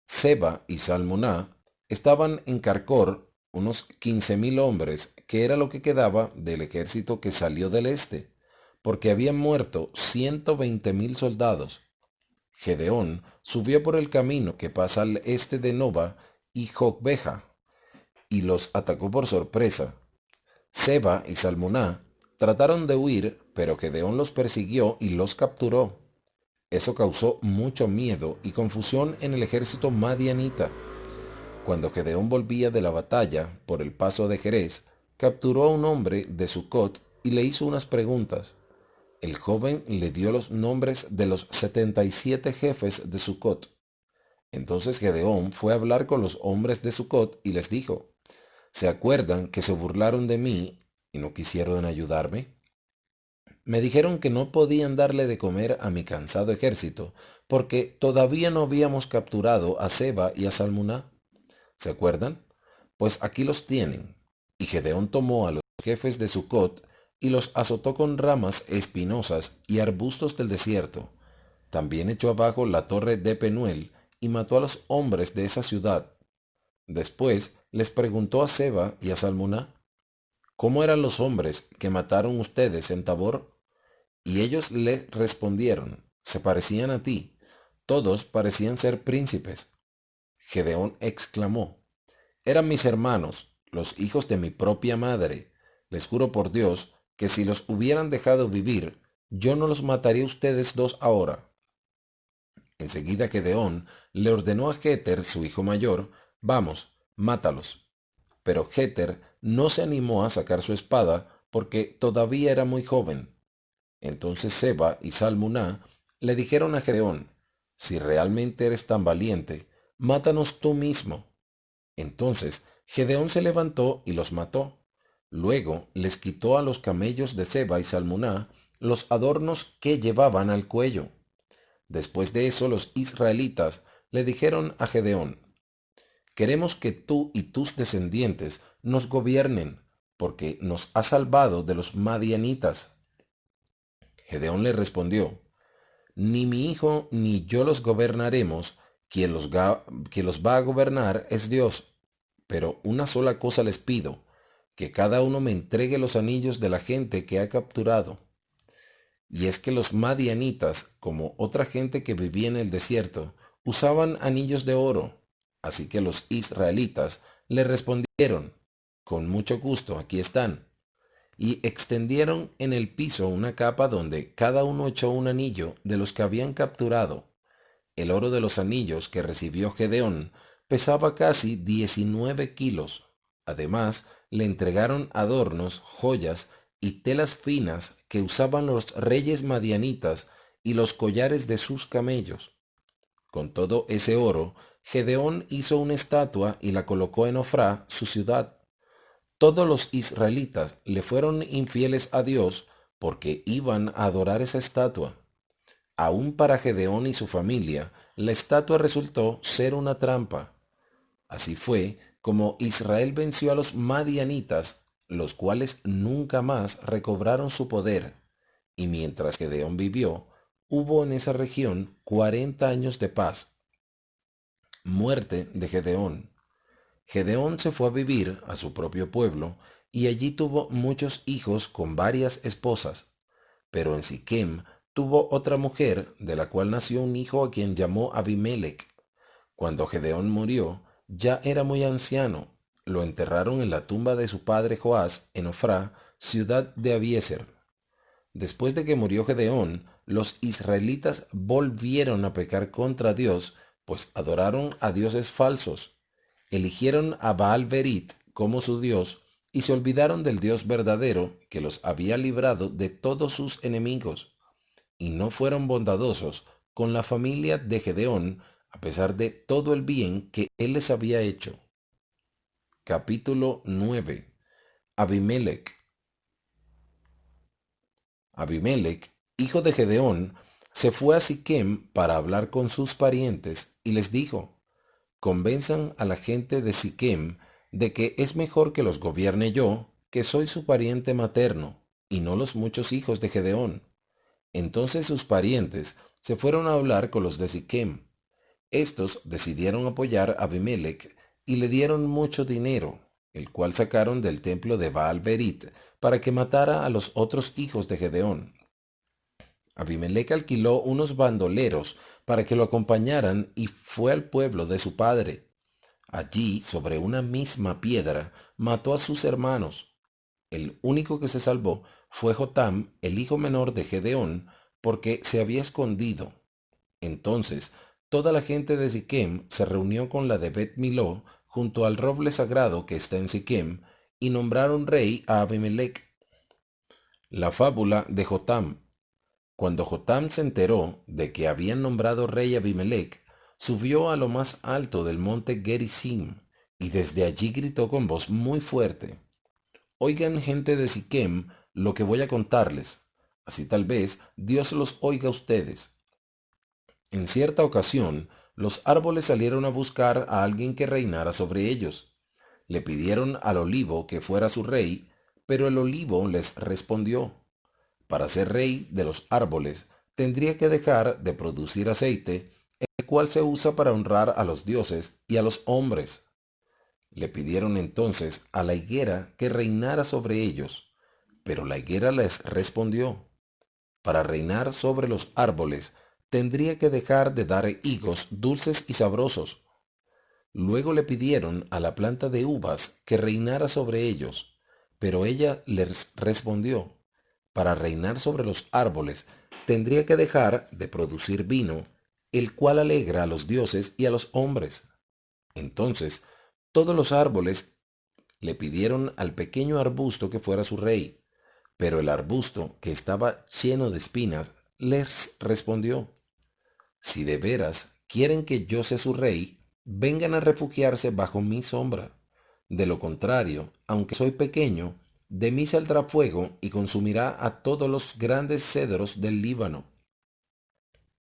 Seba y Salmuná estaban en Carcor, unos 15,000 hombres, que era lo que quedaba del ejército que salió del este, porque habían muerto 120,000 soldados. Gedeón subió por el camino que pasa al este de Noba y Jocbeja, y los atacó por sorpresa. Seba y Salmuná trataron de huir, pero Gedeón los persiguió y los capturó. Eso causó mucho miedo y confusión en el ejército madianita. Cuando Gedeón volvía de la batalla por el paso de Jerez, capturó a un hombre de Sucot y le hizo unas preguntas. El joven le dio los nombres de los 77 jefes de Sucot. Entonces Gedeón fue a hablar con los hombres de Sucot y les dijo: ¿se acuerdan que se burlaron de mí y no quisieron ayudarme? Me dijeron que no podían darle de comer a mi cansado ejército porque todavía no habíamos capturado a Seba y a Salmuná. ¿Se acuerdan? Pues aquí los tienen. Y Gedeón tomó a los jefes de Sucot y los azotó con ramas espinosas y arbustos del desierto. También echó abajo la torre de Penuel y mató a los hombres de esa ciudad. Después les preguntó a Seba y a Salmuná: ¿cómo eran los hombres que mataron ustedes en Tabor? Y ellos le respondieron: se parecían a ti, todos parecían ser príncipes. Gedeón exclamó: eran mis hermanos, los hijos de mi propia madre. Les juro por Dios que si los hubieran dejado vivir, yo no los mataría a ustedes dos ahora. Enseguida Gedeón le ordenó a Jeter, su hijo mayor, vamos, mátalos. Pero Jeter no se animó a sacar su espada porque todavía era muy joven. Entonces Seba y Salmuná le dijeron a Gedeón, si realmente eres tan valiente, mátanos tú mismo. Entonces Gedeón se levantó y los mató. Luego les quitó a los camellos de Seba y Salmuná los adornos que llevaban al cuello. Después de eso los israelitas le dijeron a Gedeón, queremos que tú y tus descendientes nos gobiernen, porque nos has salvado de los madianitas. Gedeón le respondió, ni mi hijo ni yo los gobernaremos, quien los va a gobernar es Dios. Pero una sola cosa les pido, que cada uno me entregue los anillos de la gente que ha capturado. Y es que los madianitas, como otra gente que vivía en el desierto, usaban anillos de oro. Así que los israelitas le respondieron, con mucho gusto, aquí están. Y extendieron en el piso una capa donde cada uno echó un anillo de los que habían capturado. El oro de los anillos que recibió Gedeón pesaba casi 19 kilos. Además, le entregaron adornos, joyas y telas finas que usaban los reyes madianitas y los collares de sus camellos. Con todo ese oro, Gedeón hizo una estatua y la colocó en Ofrá, su ciudad. Todos los israelitas le fueron infieles a Dios porque iban a adorar esa estatua. Aún para Gedeón y su familia, la estatua resultó ser una trampa. Así fue como Israel venció a los madianitas, los cuales nunca más recobraron su poder. Y mientras Gedeón vivió, hubo en esa región 40 años de paz. Muerte de Gedeón. Gedeón se fue a vivir a su propio pueblo y allí tuvo muchos hijos con varias esposas. Pero en Siquem tuvo otra mujer, de la cual nació un hijo a quien llamó Abimelech. Cuando Gedeón murió, ya era muy anciano. Lo enterraron en la tumba de su padre Joás en Ofrá, ciudad de Abiezer. Después de que murió Gedeón, los israelitas volvieron a pecar contra Dios, pues adoraron a dioses falsos. Eligieron a Baal Berit como su dios y se olvidaron del Dios verdadero que los había librado de todos sus enemigos. Y no fueron bondadosos con la familia de Gedeón a pesar de todo el bien que él les había hecho. Capítulo 9. Abimelech. Abimelech, hijo de Gedeón, se fue a Siquem para hablar con sus parientes y les dijo, convenzan a la gente de Siquem de que es mejor que los gobierne yo, que soy su pariente materno, y no los muchos hijos de Gedeón. Entonces sus parientes se fueron a hablar con los de Siquem. Estos decidieron apoyar a Abimelech y le dieron mucho dinero, el cual sacaron del templo de Baal Berit para que matara a los otros hijos de Gedeón. Abimelech alquiló unos bandoleros para que lo acompañaran y fue al pueblo de su padre. Allí, sobre una misma piedra, mató a sus hermanos. El único que se salvó fue Jotam, el hijo menor de Gedeón, porque se había escondido. Entonces, toda la gente de Siquem se reunió con la de Bet Miló junto al roble sagrado que está en Siquem, y nombraron rey a Abimelech. La fábula de Jotam. Cuando Jotam se enteró de que habían nombrado rey a Abimelech, subió a lo más alto del monte Gerizim, y desde allí gritó con voz muy fuerte, oigan gente de Siquem lo que voy a contarles, así tal vez Dios los oiga a ustedes. En cierta ocasión, los árboles salieron a buscar a alguien que reinara sobre ellos. Le pidieron al olivo que fuera su rey, pero el olivo les respondió, para ser rey de los árboles, tendría que dejar de producir aceite, el cual se usa para honrar a los dioses y a los hombres. Le pidieron entonces a la higuera que reinara sobre ellos, pero la higuera les respondió, para reinar sobre los árboles, tendría que dejar de dar higos dulces y sabrosos. Luego le pidieron a la planta de uvas que reinara sobre ellos, pero ella les respondió, para reinar sobre los árboles, tendría que dejar de producir vino, el cual alegra a los dioses y a los hombres. Entonces todos los árboles le pidieron al pequeño arbusto que fuera su rey, pero el arbusto, que estaba lleno de espinas, les respondió: si de veras quieren que yo sea su rey, vengan a refugiarse bajo mi sombra. De lo contrario, aunque soy pequeño, de mí saldrá fuego y consumirá a todos los grandes cedros del Líbano.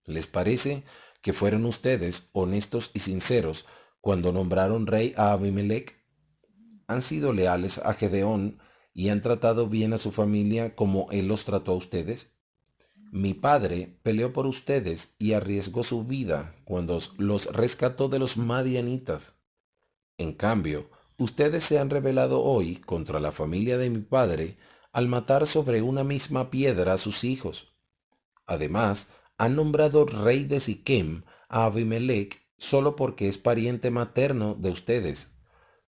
¿Les parece que fueron ustedes honestos y sinceros cuando nombraron rey a Abimelech? ¿Han sido leales a Gedeón y han tratado bien a su familia como él los trató a ustedes? Mi padre peleó por ustedes y arriesgó su vida cuando los rescató de los madianitas. En cambio, ustedes se han rebelado hoy contra la familia de mi padre al matar sobre una misma piedra a sus hijos. Además, han nombrado rey de Siquem a Abimelech solo porque es pariente materno de ustedes.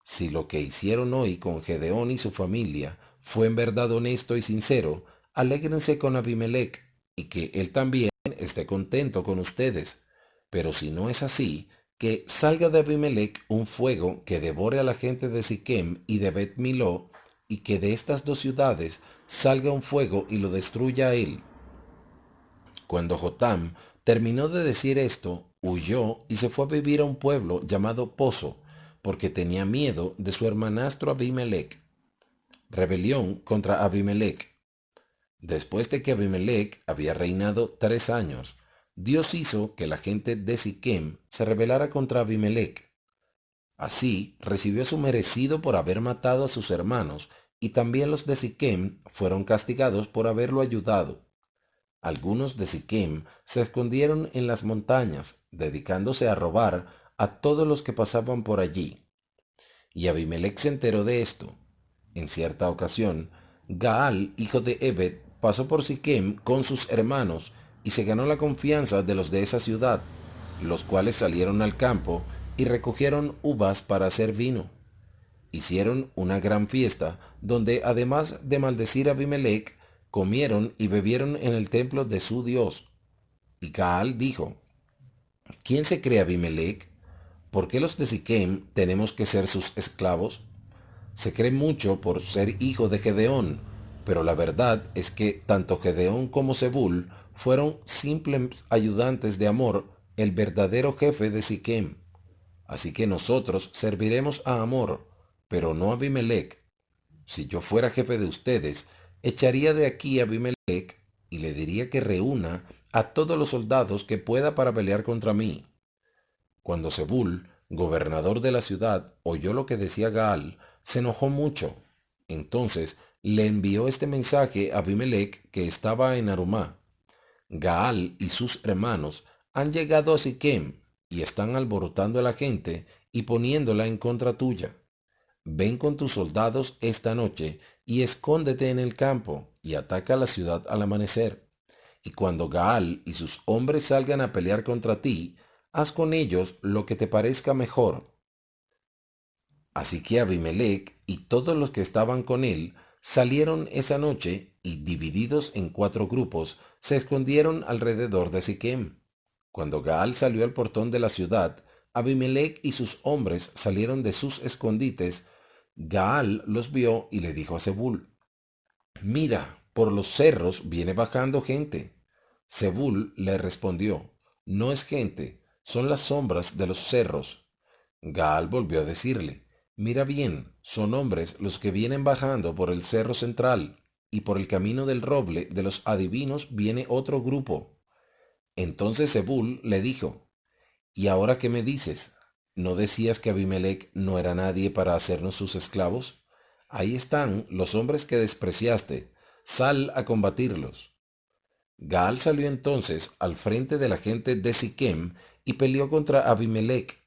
Si lo que hicieron hoy con Gedeón y su familia fue en verdad honesto y sincero, alégrense con Abimelech y que él también esté contento con ustedes. Pero si no es así, que salga de Abimelech un fuego que devore a la gente de Siquem y de Bet Miló, y que de estas dos ciudades salga un fuego y lo destruya a él. Cuando Jotam terminó de decir esto, huyó y se fue a vivir a un pueblo llamado Pozo, porque tenía miedo de su hermanastro Abimelech. Rebelión contra Abimelech. Después de que Abimelech había reinado 3 años, Dios hizo que la gente de Siquem se rebelara contra Abimelech. Así recibió su merecido por haber matado a sus hermanos, y también los de Siquem fueron castigados por haberlo ayudado. Algunos de Siquem se escondieron en las montañas, dedicándose a robar a todos los que pasaban por allí. Y Abimelech se enteró de esto. En cierta ocasión, Gaal, hijo de Ebed, pasó por Siquem con sus hermanos y se ganó la confianza de los de esa ciudad, los cuales salieron al campo y recogieron uvas para hacer vino. Hicieron una gran fiesta, donde además de maldecir a Abimelech, comieron y bebieron en el templo de su Dios. Y Gaal dijo: ¿quién se cree Abimelech? ¿Por qué los de Siquem tenemos que ser sus esclavos? Se cree mucho por ser hijo de Gedeón, pero la verdad es que tanto Gedeón como Zebul fueron simples ayudantes de Amor, el verdadero jefe de Siquem. Así que nosotros serviremos a Amor, pero no a Abimelech. Si yo fuera jefe de ustedes, echaría de aquí a Abimelech y le diría que reúna a todos los soldados que pueda para pelear contra mí. Cuando Zebul, gobernador de la ciudad, oyó lo que decía Gaal, se enojó mucho. Entonces le envió este mensaje a Abimelech, que estaba en Arumá: Gaal y sus hermanos han llegado a Siquem y están alborotando a la gente y poniéndola en contra tuya. Ven con tus soldados esta noche y escóndete en el campo y ataca la ciudad al amanecer. Y cuando Gaal y sus hombres salgan a pelear contra ti, haz con ellos lo que te parezca mejor. Así que Abimelech y todos los que estaban con él salieron esa noche y, divididos en 4 grupos, se escondieron alrededor de Siquem. Cuando Gaal salió al portón de la ciudad, Abimelech y sus hombres salieron de sus escondites. Gaal los vio y le dijo a Zebul: mira, por los cerros viene bajando gente. Zebul le respondió: no es gente, son las sombras de los cerros. Gaal volvió a decirle: mira bien, son hombres los que vienen bajando por el cerro central, y por el camino del roble de los adivinos viene otro grupo. Entonces Zebul le dijo: ¿y ahora qué me dices? ¿No decías que Abimelech no era nadie para hacernos sus esclavos? Ahí están los hombres que despreciaste, sal a combatirlos. Gaal salió entonces al frente de la gente de Siquem y peleó contra Abimelech.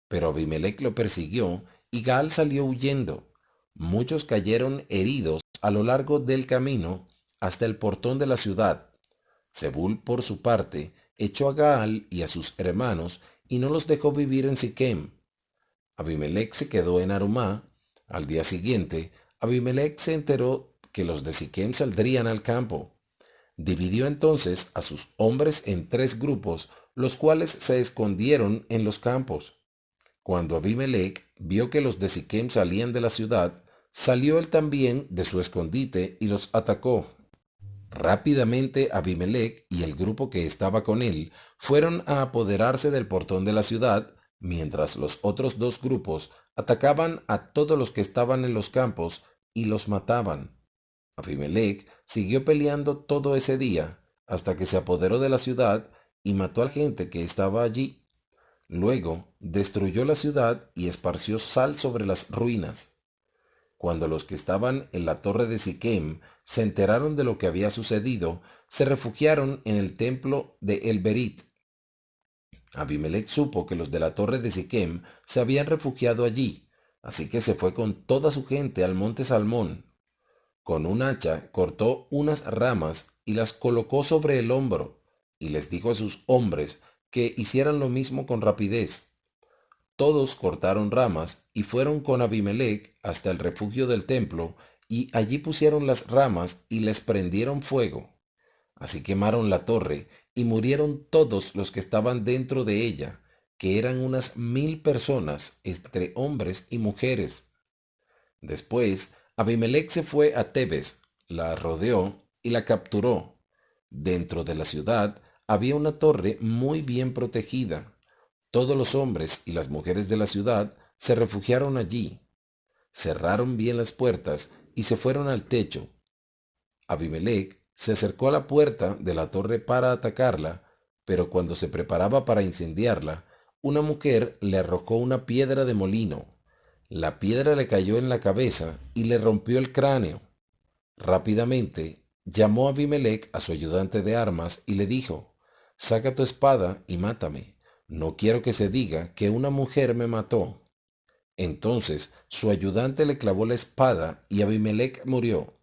Pero Abimelech lo persiguió y Gaal salió huyendo. Muchos cayeron heridos a lo largo del camino hasta el portón de la ciudad. Zebul, por su parte, echó a Gaal y a sus hermanos y no los dejó vivir en Siquem. Abimelech se quedó en Arumá. Al día siguiente, Abimelech se enteró que los de Siquem saldrían al campo. Dividió entonces a sus hombres en 3 grupos, los cuales se escondieron en los campos. Cuando Abimelech vio que los de Siquem salían de la ciudad, salió él también de su escondite y los atacó. Rápidamente Abimelech y el grupo que estaba con él fueron a apoderarse del portón de la ciudad, mientras los otros dos grupos atacaban a todos los que estaban en los campos y los mataban. Abimelech siguió peleando todo ese día hasta que se apoderó de la ciudad y mató a la gente que estaba allí. Luego destruyó la ciudad y esparció sal sobre las ruinas. Cuando los que estaban en la torre de Siquem se enteraron de lo que había sucedido, se refugiaron en el templo de El Berit. Abimelech supo que los de la torre de Siquem se habían refugiado allí, así que se fue con toda su gente al monte Salmón. Con un hacha cortó unas ramas y las colocó sobre el hombro, y les dijo a sus hombres que hicieran lo mismo con rapidez. Todos cortaron ramas y fueron con Abimelech hasta el refugio del templo, y allí pusieron las ramas y les prendieron fuego. Así quemaron la torre y murieron todos los que estaban dentro de ella, que eran unas 1000 personas, entre hombres y mujeres. Después, Abimelech se fue a Tebes, la rodeó y la capturó. Dentro de la ciudad había una torre muy bien protegida. Todos los hombres y las mujeres de la ciudad se refugiaron allí. Cerraron bien las puertas y se fueron al techo. Abimelech se acercó a la puerta de la torre para atacarla, pero cuando se preparaba para incendiarla, una mujer le arrojó una piedra de molino. La piedra le cayó en la cabeza y le rompió el cráneo. Rápidamente llamó a Abimelech a su ayudante de armas y le dijo: «Saca tu espada y mátame. No quiero que se diga que una mujer me mató». Entonces su ayudante le clavó la espada y Abimelech murió.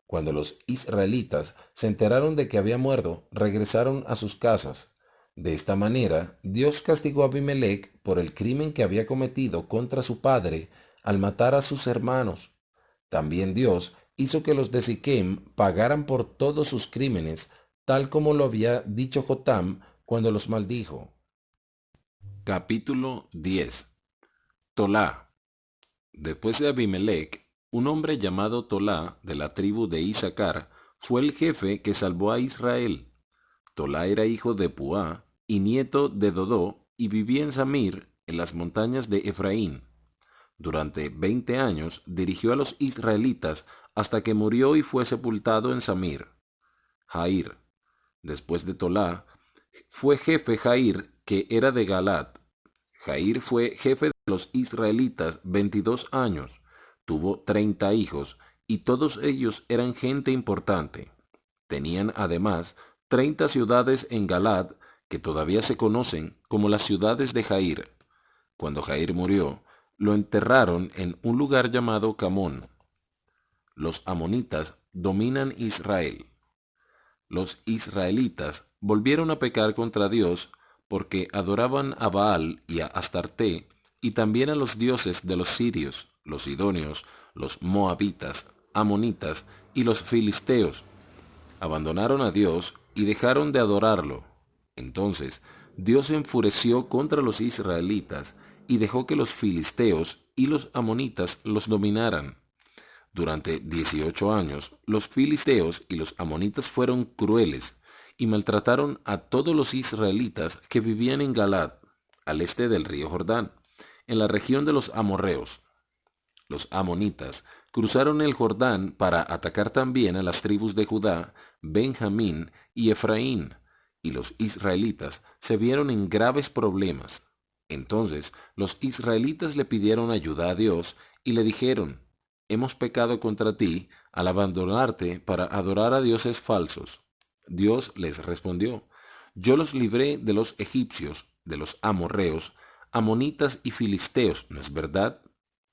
Cuando los israelitas se enteraron de que había muerto, regresaron a sus casas. De esta manera, Dios castigó a Abimelech por el crimen que había cometido contra su padre al matar a sus hermanos. También Dios hizo que los de Siquem pagaran por todos sus crímenes, tal como lo había dicho Jotam cuando los maldijo. Capítulo 10. Tolá. Después de Abimelech, un hombre llamado Tolá, de la tribu de Isaacar, fue el jefe que salvó a Israel. Tolá era hijo de Puá y nieto de Dodó, y vivía en Samir, en las montañas de Efraín. Durante 20 años dirigió a los israelitas hasta que murió y fue sepultado en Samir. Jair. Después de Tolá, fue jefe Jair, que era de Galat. Jair fue jefe de los israelitas 22 años. Tuvo 30 hijos, y todos ellos eran gente importante. Tenían además 30 ciudades en Galad, que todavía se conocen como las ciudades de Jair. Cuando Jair murió, lo enterraron en un lugar llamado Camón. Los amonitas dominan Israel. Los israelitas volvieron a pecar contra Dios porque adoraban a Baal y a Astarte, y también a los dioses de los sirios, los sidonios, los moabitas, amonitas y los filisteos. Abandonaron a Dios y dejaron de adorarlo. Entonces Dios se enfureció contra los israelitas y dejó que los filisteos y los amonitas los dominaran. Durante 18 años, los filisteos y los amonitas fueron crueles y maltrataron a todos los israelitas que vivían en Galad, al este del río Jordán, en la región de los amorreos. Los amonitas cruzaron el Jordán para atacar también a las tribus de Judá, Benjamín y Efraín, y los israelitas se vieron en graves problemas. Entonces los israelitas le pidieron ayuda a Dios y le dijeron: «Hemos pecado contra ti al abandonarte para adorar a dioses falsos». Dios les respondió: «Yo los libré de los egipcios, de los amorreos, amonitas y filisteos, ¿no es verdad?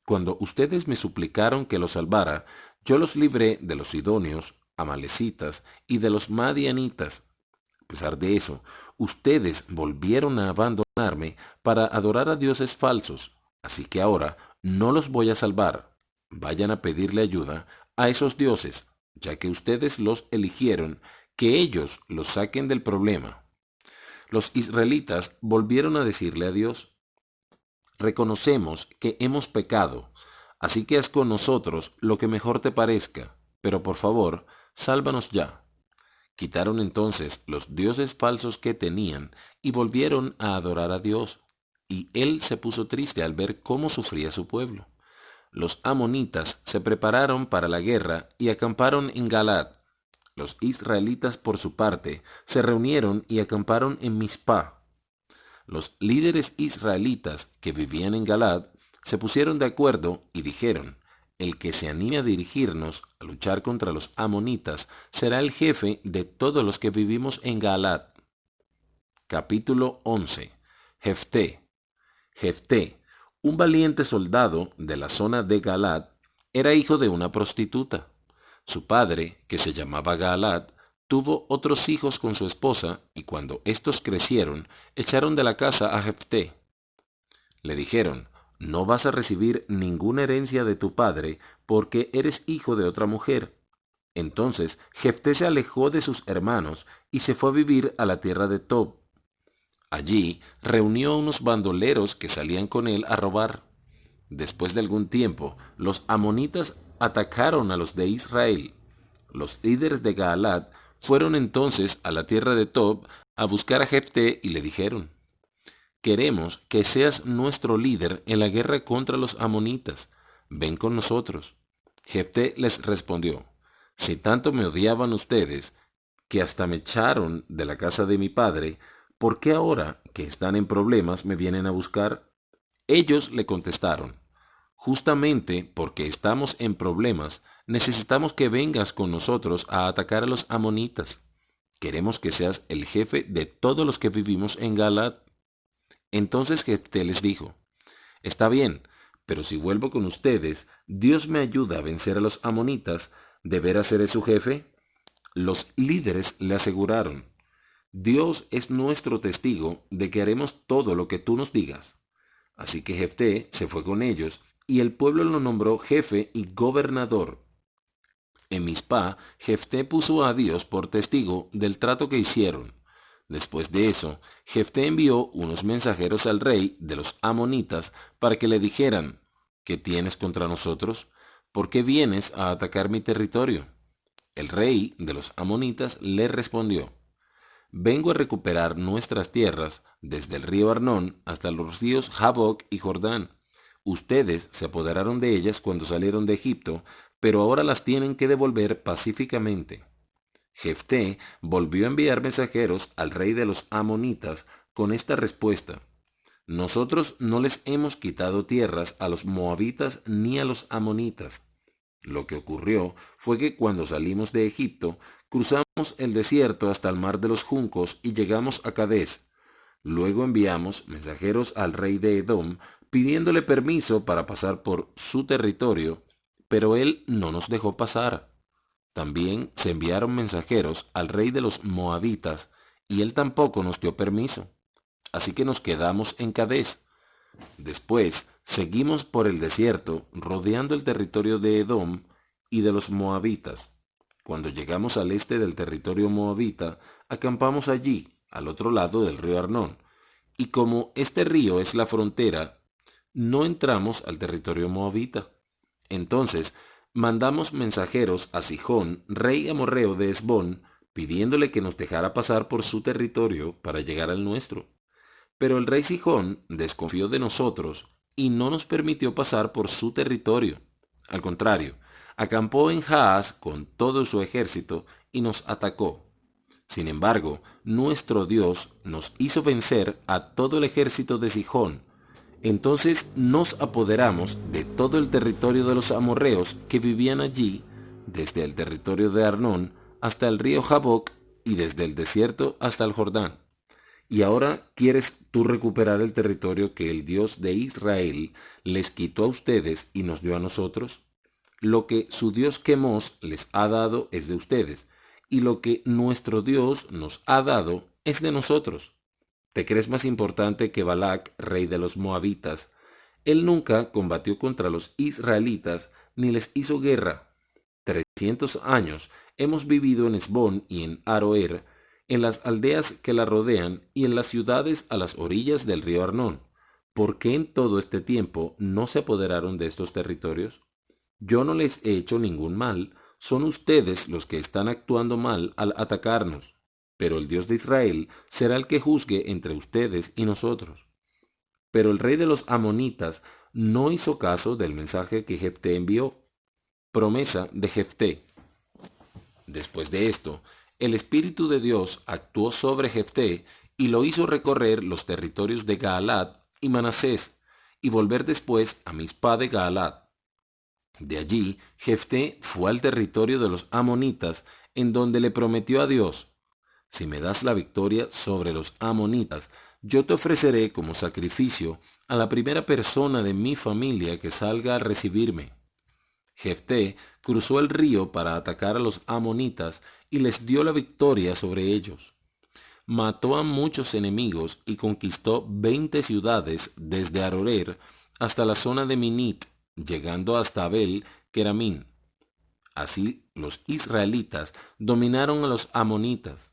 Cuando ustedes me suplicaron que los salvara, yo los libré de los sidonios, amalecitas y de los madianitas. A pesar de eso, ustedes volvieron a abandonarme para adorar a dioses falsos, así que ahora no los voy a salvar. Vayan a pedirle ayuda a esos dioses, ya que ustedes los eligieron, que ellos los saquen del problema». Los israelitas volvieron a decirle a Dios: reconocemos que hemos pecado, así que haz con nosotros lo que mejor te parezca, pero por favor, sálvanos ya. Quitaron entonces los dioses falsos que tenían y volvieron a adorar a Dios, y él se puso triste al ver cómo sufría su pueblo. Los amonitas se prepararon para la guerra y acamparon en Galaad. Los israelitas, por su parte, se reunieron y acamparon en Mizpah. Los líderes israelitas que vivían en Galaad se pusieron de acuerdo y dijeron: el que se anime a dirigirnos a luchar contra los amonitas será el jefe de todos los que vivimos en Galaad. Capítulo 11. Jefté. Jefté, un valiente soldado de la zona de Galaad, era hijo de una prostituta. Su padre, que se llamaba Galaad, tuvo otros hijos con su esposa, y cuando estos crecieron, echaron de la casa a Jefté. Le dijeron: no vas a recibir ninguna herencia de tu padre porque eres hijo de otra mujer. Entonces Jefté se alejó de sus hermanos y se fue a vivir a la tierra de Tob. Allí reunió a unos bandoleros que salían con él a robar. Después de algún tiempo, los amonitas atacaron a los de Israel. Los líderes de Galaad fueron entonces a la tierra de Tob a buscar a Jefté y le dijeron: queremos que seas nuestro líder en la guerra contra los amonitas. Ven con nosotros. Jefté les respondió: si tanto me odiaban ustedes, que hasta me echaron de la casa de mi padre, ¿por qué ahora que están en problemas me vienen a buscar? Ellos le contestaron: justamente porque estamos en problemas, necesitamos que vengas con nosotros a atacar a los amonitas. Queremos que seas el jefe de todos los que vivimos en Galaad. Entonces Jefté les dijo: está bien, pero si vuelvo con ustedes, Dios me ayuda a vencer a los amonitas, ¿de veras seré su jefe? Los líderes le aseguraron: Dios es nuestro testigo de que haremos todo lo que tú nos digas. Así que Jefté se fue con ellos, y el pueblo lo nombró jefe y gobernador. En Mizpah, Jefté puso a Dios por testigo del trato que hicieron. Después de eso, Jefté envió unos mensajeros al rey de los amonitas para que le dijeran: ¿qué tienes contra nosotros? ¿Por qué vienes a atacar mi territorio? El rey de los amonitas le respondió: vengo a recuperar nuestras tierras desde el río Arnón hasta los ríos Jaboc y Jordán. Ustedes se apoderaron de ellas cuando salieron de Egipto, pero ahora las tienen que devolver pacíficamente. Jefté volvió a enviar mensajeros al rey de los amonitas con esta respuesta: nosotros no les hemos quitado tierras a los moabitas ni a los amonitas. Lo que ocurrió fue que cuando salimos de Egipto, cruzamos el desierto hasta el mar de los juncos y llegamos a Cadés. Luego enviamos mensajeros al rey de Edom pidiéndole permiso para pasar por su territorio, pero él no nos dejó pasar. También se enviaron mensajeros al rey de los moabitas, y él tampoco nos dio permiso. Así que nos quedamos en Cadés. Después seguimos por el desierto, rodeando el territorio de Edom y de los moabitas. Cuando llegamos al este del territorio moabita, acampamos allí, al otro lado del río Arnón. Y como este río es la frontera, no entramos al territorio moabita. Entonces mandamos mensajeros a Sihón, rey amorreo de Hesbón, pidiéndole que nos dejara pasar por su territorio para llegar al nuestro. Pero el rey Sihón desconfió de nosotros y no nos permitió pasar por su territorio. Al contrario, acampó en Jaaz con todo su ejército y nos atacó. Sin embargo, nuestro Dios nos hizo vencer a todo el ejército de Sihón. Entonces nos apoderamos de todo el territorio de los amorreos que vivían allí, desde el territorio de Arnón hasta el río Jaboc y desde el desierto hasta el Jordán. Y ahora quieres tú recuperar el territorio que el Dios de Israel les quitó a ustedes y nos dio a nosotros. Lo que su Dios Quemos les ha dado es de ustedes, y lo que nuestro Dios nos ha dado es de nosotros. ¿Te crees más importante que Balac, rey de los moabitas? Él nunca combatió contra los israelitas ni les hizo guerra. 300 años hemos vivido en Hesbón y en Aroer, en las aldeas que la rodean y en las ciudades a las orillas del río Arnón. ¿Por qué en todo este tiempo no se apoderaron de estos territorios? Yo no les he hecho ningún mal, son ustedes los que están actuando mal al atacarnos. Pero el Dios de Israel será el que juzgue entre ustedes y nosotros. Pero el rey de los amonitas no hizo caso del mensaje que Jefté envió. Promesa de Jefté. Después de esto, el Espíritu de Dios actuó sobre Jefté y lo hizo recorrer los territorios de Gaalad y Manasés y volver después a Mizpá de Gaalad. De allí, Jefté fue al territorio de los amonitas, en donde le prometió a Dios: si me das la victoria sobre los amonitas, yo te ofreceré como sacrificio a la primera persona de mi familia que salga a recibirme. Jefté cruzó el río para atacar a los amonitas y les dio la victoria sobre ellos. Mató a muchos enemigos y conquistó 20 ciudades desde Aroer hasta la zona de Minit, llegando hasta Abel Keramín. Así los israelitas dominaron a los amonitas.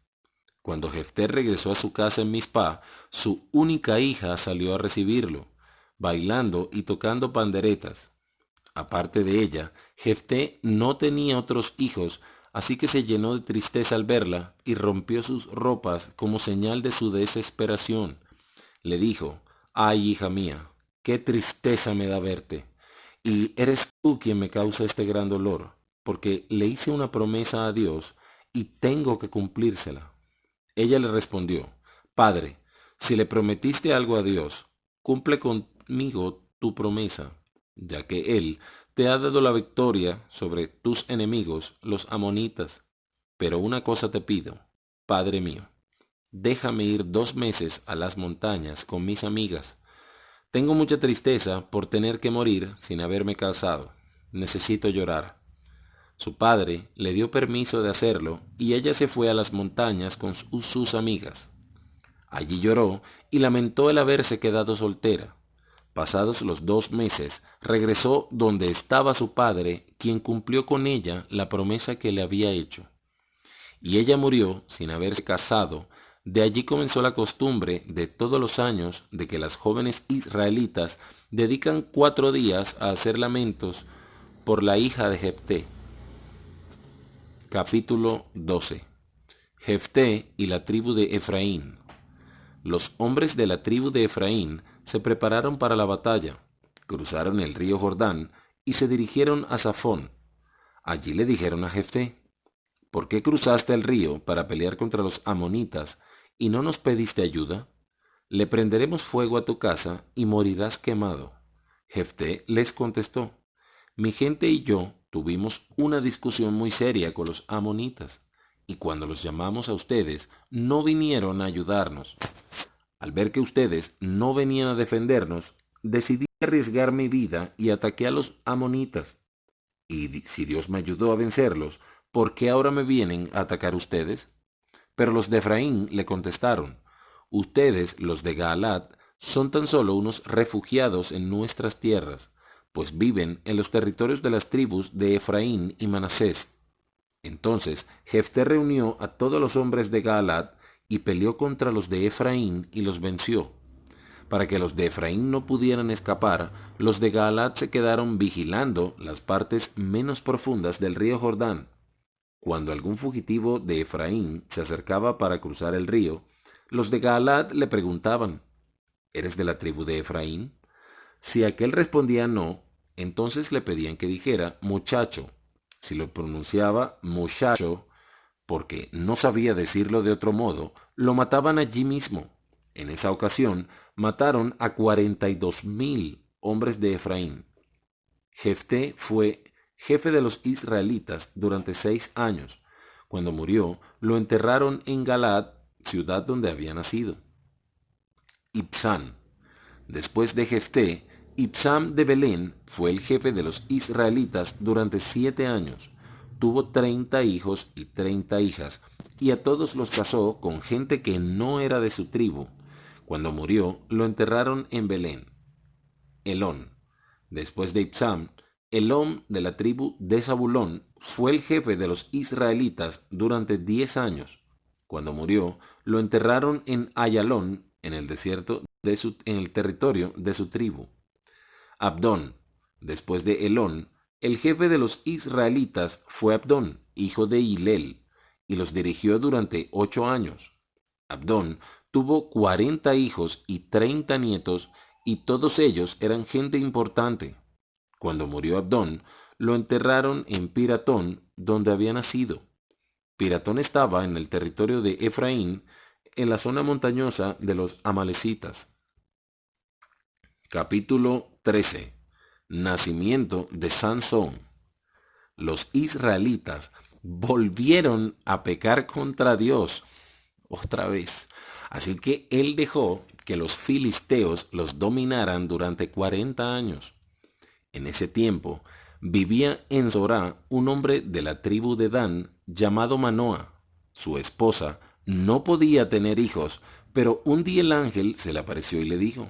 Cuando Jefté regresó a su casa en Mizpá, su única hija salió a recibirlo, bailando y tocando panderetas. Aparte de ella, Jefté no tenía otros hijos, así que se llenó de tristeza al verla y rompió sus ropas como señal de su desesperación. Le dijo: «Ay, hija mía, qué tristeza me da verte, y eres tú quien me causa este gran dolor, porque le hice una promesa a Dios y tengo que cumplírsela». Ella le respondió: «Padre, si le prometiste algo a Dios, cumple conmigo tu promesa, ya que Él te ha dado la victoria sobre tus enemigos, los amonitas. Pero una cosa te pido, Padre mío, déjame ir 2 meses a las montañas con mis amigas. Tengo mucha tristeza por tener que morir sin haberme casado. Necesito llorar». Su padre le dio permiso de hacerlo y ella se fue a las montañas con sus amigas. Allí lloró y lamentó el haberse quedado soltera. Pasados los 2 meses, regresó donde estaba su padre, quien cumplió con ella la promesa que le había hecho. Y ella murió sin haberse casado. De allí comenzó la costumbre de todos los años de que las jóvenes israelitas dedican 4 días a hacer lamentos por la hija de Jefté. Capítulo 12. Jefté y la tribu de Efraín. Los hombres de la tribu de Efraín se prepararon para la batalla, cruzaron el río Jordán y se dirigieron a Safón. Allí le dijeron a Jefté: «¿Por qué cruzaste el río para pelear contra los amonitas y no nos pediste ayuda? Le prenderemos fuego a tu casa y morirás quemado». Jefté les contestó: «Mi gente y yo tuvimos una discusión muy seria con los amonitas, y cuando los llamamos a ustedes, no vinieron a ayudarnos. Al ver que ustedes no venían a defendernos, decidí arriesgar mi vida y ataqué a los amonitas. Y si Dios me ayudó a vencerlos, ¿por qué ahora me vienen a atacar ustedes?». Pero los de Efraín le contestaron: «Ustedes, los de Gaalad, son tan solo unos refugiados en nuestras tierras, pues viven en los territorios de las tribus de Efraín y Manasés». Entonces Jefté reunió a todos los hombres de Gaalad y peleó contra los de Efraín y los venció. Para que los de Efraín no pudieran escapar, los de Gaalad se quedaron vigilando las partes menos profundas del río Jordán. Cuando algún fugitivo de Efraín se acercaba para cruzar el río, los de Gaalad le preguntaban: «¿Eres de la tribu de Efraín?». Si aquel respondía no, entonces le pedían que dijera muchacho. Si lo pronunciaba muchacho, porque no sabía decirlo de otro modo, lo mataban allí mismo. En esa ocasión mataron a 42,000 hombres de Efraín. Jefté fue jefe de los israelitas durante 6 años. Cuando murió, lo enterraron en Galaad, ciudad donde había nacido. Ibsán. Después de Jefté, Ibsán de Belén fue el jefe de los israelitas durante 7 años. Tuvo 30 hijos y 30 hijas, y a todos los casó con gente que no era de su tribu. Cuando murió, lo enterraron en Belén. Elón. Después de Ibsán, Elón de la tribu de Zabulón fue el jefe de los israelitas durante 10 años. Cuando murió, lo enterraron en Ayalón, en el desierto en el territorio de su tribu. Abdón, después de Elón, el jefe de los israelitas fue Abdón, hijo de Hilel, y los dirigió durante 8 años. Abdón tuvo 40 hijos y 30 nietos, y todos ellos eran gente importante. Cuando murió Abdón, lo enterraron en Piratón, donde había nacido. Piratón estaba en el territorio de Efraín, en la zona montañosa de los amalecitas. Capítulo 13. Nacimiento de Sansón. Los israelitas volvieron a pecar contra Dios otra vez. Así que él dejó que los filisteos los dominaran durante 40 años. En ese tiempo vivía en Zorá un hombre de la tribu de Dan llamado Manoa. Su esposa no podía tener hijos, pero un día el ángel se le apareció y le dijo: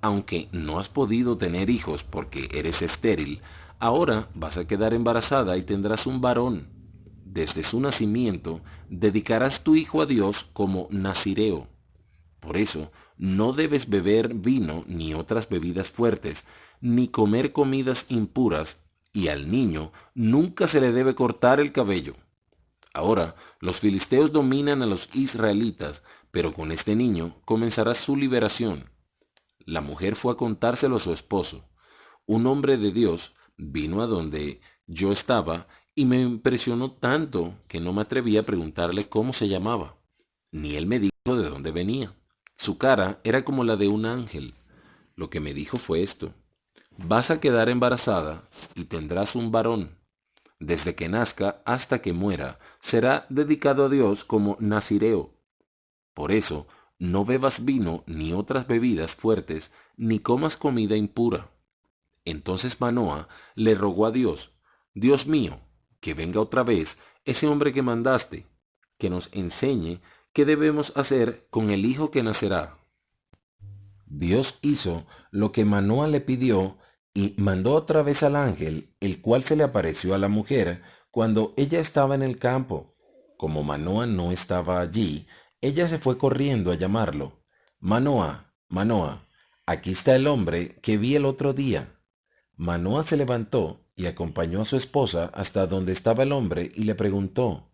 aunque no has podido tener hijos porque eres estéril, ahora vas a quedar embarazada y tendrás un varón. Desde su nacimiento dedicarás tu hijo a Dios como nazireo. Por eso, no debes beber vino ni otras bebidas fuertes, ni comer comidas impuras, y al niño nunca se le debe cortar el cabello. Ahora, los filisteos dominan a los israelitas, pero con este niño comenzará su liberación. La mujer fue a contárselo a su esposo. Un hombre de Dios vino a donde yo estaba y me impresionó tanto que no me atreví a preguntarle cómo se llamaba, ni él me dijo de dónde venía. Su cara era como la de un ángel. Lo que me dijo fue esto: vas a quedar embarazada y tendrás un varón. Desde que nazca hasta que muera, será dedicado a Dios como nazireo. Por eso, no bebas vino ni otras bebidas fuertes, ni comas comida impura. Entonces Manoa le rogó a Dios: Dios mío, que venga otra vez ese hombre que mandaste, que nos enseñe qué debemos hacer con el hijo que nacerá. Dios hizo lo que Manoa le pidió y mandó otra vez al ángel, el cual se le apareció a la mujer cuando ella estaba en el campo. Como Manoa no estaba allí, ella se fue corriendo a llamarlo: Manoa, Manoa, aquí está el hombre que vi el otro día. Manoa se levantó y acompañó a su esposa hasta donde estaba el hombre y le preguntó: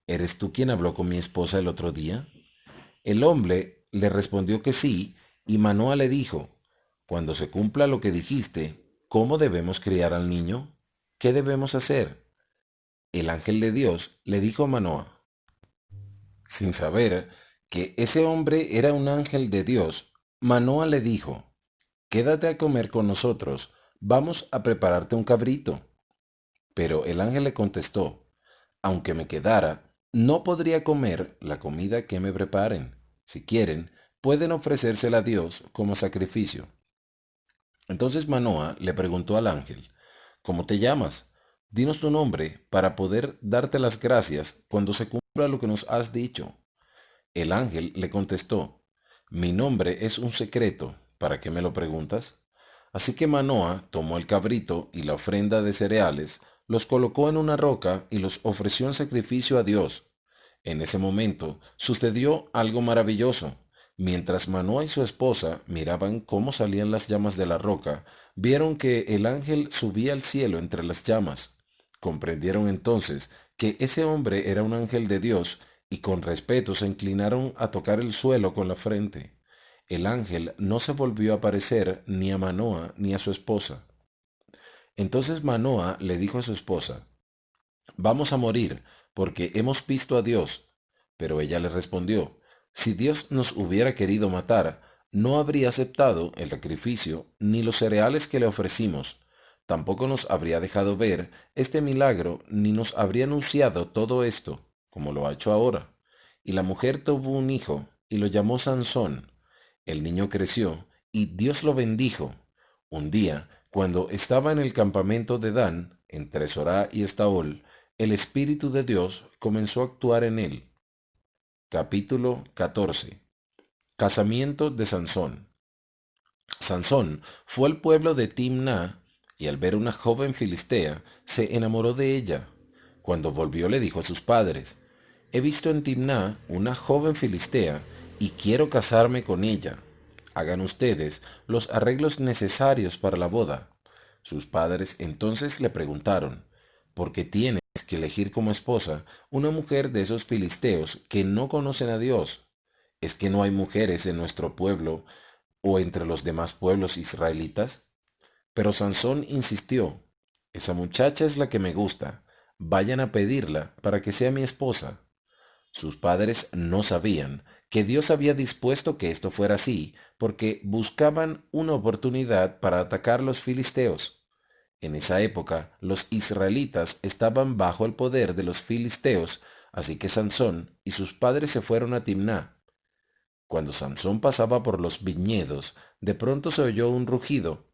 ¿eres tú quien habló con mi esposa el otro día? El hombre le respondió que sí, y Manoa le dijo: cuando se cumpla lo que dijiste, ¿cómo debemos criar al niño? ¿Qué debemos hacer? El ángel de Dios le dijo a Manoa, sin saber que ese hombre era un ángel de Dios. Manoa le dijo: quédate a comer con nosotros, vamos a prepararte un cabrito. Pero el ángel le contestó: aunque me quedara, no podría comer la comida que me preparen. Si quieren, pueden ofrecérsela a Dios como sacrificio. Entonces Manoa le preguntó al ángel: ¿cómo te llamas? Dinos tu nombre para poder darte las gracias cuando se cumpla lo que nos has dicho. El ángel le contestó: mi nombre es un secreto, ¿para qué me lo preguntas? Así que Manoa tomó el cabrito y la ofrenda de cereales, los colocó en una roca y los ofreció en sacrificio a Dios. En ese momento sucedió algo maravilloso. Mientras Manoa y su esposa miraban cómo salían las llamas de la roca, vieron que el ángel subía al cielo entre las llamas. Comprendieron entonces que ese hombre era un ángel de Dios y con respeto se inclinaron a tocar el suelo con la frente. El ángel no se volvió a aparecer ni a Manoa ni a su esposa. Entonces Manoa le dijo a su esposa: vamos a morir, porque hemos visto a Dios. Pero ella le respondió: si Dios nos hubiera querido matar, no habría aceptado el sacrificio ni los cereales que le ofrecimos. Tampoco nos habría dejado ver este milagro ni nos habría anunciado todo esto, como lo ha hecho ahora. Y la mujer tuvo un hijo y lo llamó Sansón. El niño creció y Dios lo bendijo. Un día, cuando estaba en el campamento de Dan, entre Sorá y Estaol, el Espíritu de Dios comenzó a actuar en él. Capítulo 14. Casamiento de Sansón. Sansón fue al pueblo de Timná y al ver una joven filistea se enamoró de ella. Cuando volvió le dijo a sus padres: He visto en Timná una joven filistea y quiero casarme con ella. Hagan ustedes los arreglos necesarios para la boda. Sus padres entonces le preguntaron, ¿por qué tienes que elegir como esposa una mujer de esos filisteos que no conocen a Dios? ¿Es que no hay mujeres en nuestro pueblo o entre los demás pueblos israelitas? Pero Sansón insistió, esa muchacha es la que me gusta, vayan a pedirla para que sea mi esposa. Sus padres no sabían que Dios había dispuesto que esto fuera así, porque buscaban una oportunidad para atacar a los filisteos. En esa época, los israelitas estaban bajo el poder de los filisteos, así que Sansón y sus padres se fueron a Timná. Cuando Sansón pasaba por los viñedos, de pronto se oyó un rugido,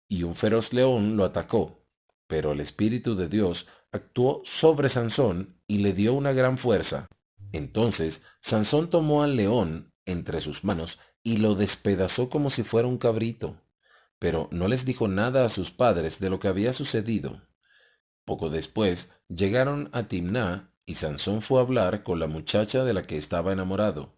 y un feroz león lo atacó. Pero el Espíritu de Dios actuó sobre Sansón y le dio una gran fuerza. Entonces Sansón tomó al león entre sus manos y lo despedazó como si fuera un cabrito, pero no les dijo nada a sus padres de lo que había sucedido. Poco después llegaron a Timná y Sansón fue a hablar con la muchacha de la que estaba enamorado.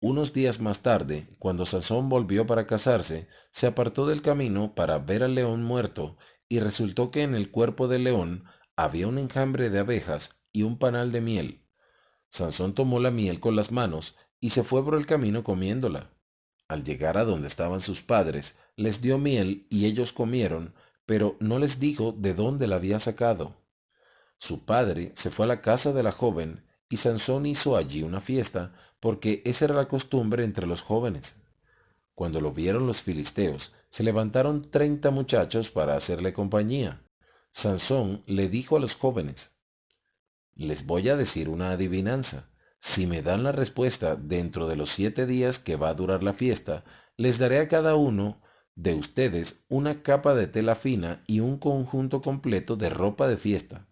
Unos días más tarde, cuando Sansón volvió para casarse, se apartó del camino para ver al león muerto, y resultó que en el cuerpo del león había un enjambre de abejas y un panal de miel. Sansón tomó la miel con las manos y se fue por el camino comiéndola. Al llegar a donde estaban sus padres, les dio miel y ellos comieron, pero no les dijo de dónde la había sacado. Su padre se fue a la casa de la joven y Sansón hizo allí una fiesta, porque esa era la costumbre entre los jóvenes. Cuando lo vieron los filisteos, se levantaron 30 muchachos para hacerle compañía. Sansón le dijo a los jóvenes, les voy a decir una adivinanza. Si me dan la respuesta dentro de los 7 días que va a durar la fiesta, les daré a cada uno de ustedes una capa de tela fina y un conjunto completo de ropa de fiesta.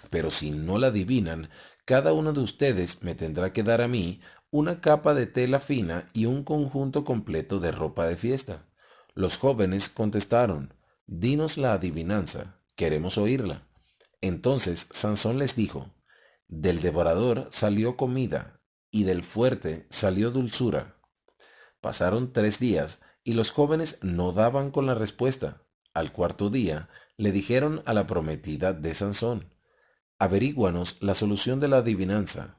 Pero si no la adivinan, cada uno de ustedes me tendrá que dar a mí una capa de tela fina y un conjunto completo de ropa de fiesta. Los jóvenes contestaron, dinos la adivinanza, queremos oírla. Entonces Sansón les dijo, del devorador salió comida, y del fuerte salió dulzura. Pasaron 3 días, y los jóvenes no daban con la respuesta. Al cuarto día le dijeron a la prometida de Sansón, averíguanos la solución de la adivinanza.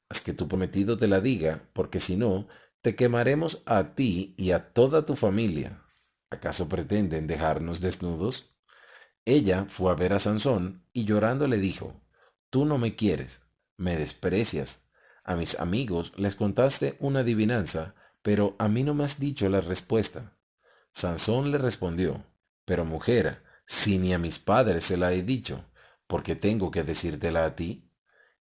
Haz que tu prometido te la diga, porque si no, te quemaremos a ti y a toda tu familia. ¿Acaso pretenden dejarnos desnudos? Ella fue a ver a Sansón y llorando le dijo, tú no me quieres, me desprecias. A mis amigos les contaste una adivinanza, pero a mí no me has dicho la respuesta. Sansón le respondió, pero mujer, si ni a mis padres se la he dicho, ¿por qué tengo que decírtela a ti?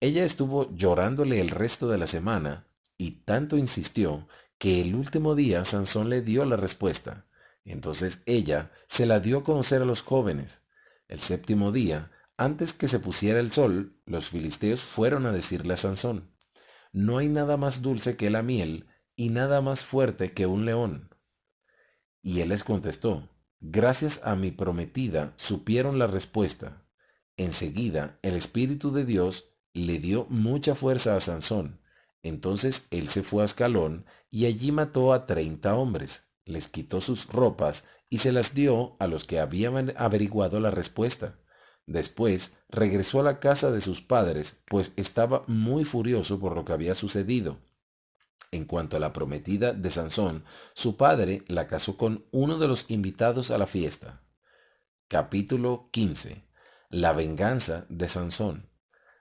Ella estuvo llorándole el resto de la semana y tanto insistió que el último día Sansón le dio la respuesta. Entonces ella se la dio a conocer a los jóvenes. El séptimo día, antes que se pusiera el sol, los filisteos fueron a decirle a Sansón, no hay nada más dulce que la miel y nada más fuerte que un león. Y él les contestó, gracias a mi prometida supieron la respuesta. Enseguida el Espíritu de Dios le dio mucha fuerza a Sansón. Entonces él se fue a Ascalón y allí mató a 30 hombres, les quitó sus ropas y se las dio a los que habían averiguado la respuesta. Después regresó a la casa de sus padres, pues estaba muy furioso por lo que había sucedido. En cuanto a la prometida de Sansón, su padre la casó con uno de los invitados a la fiesta. Capítulo 15. La venganza de Sansón.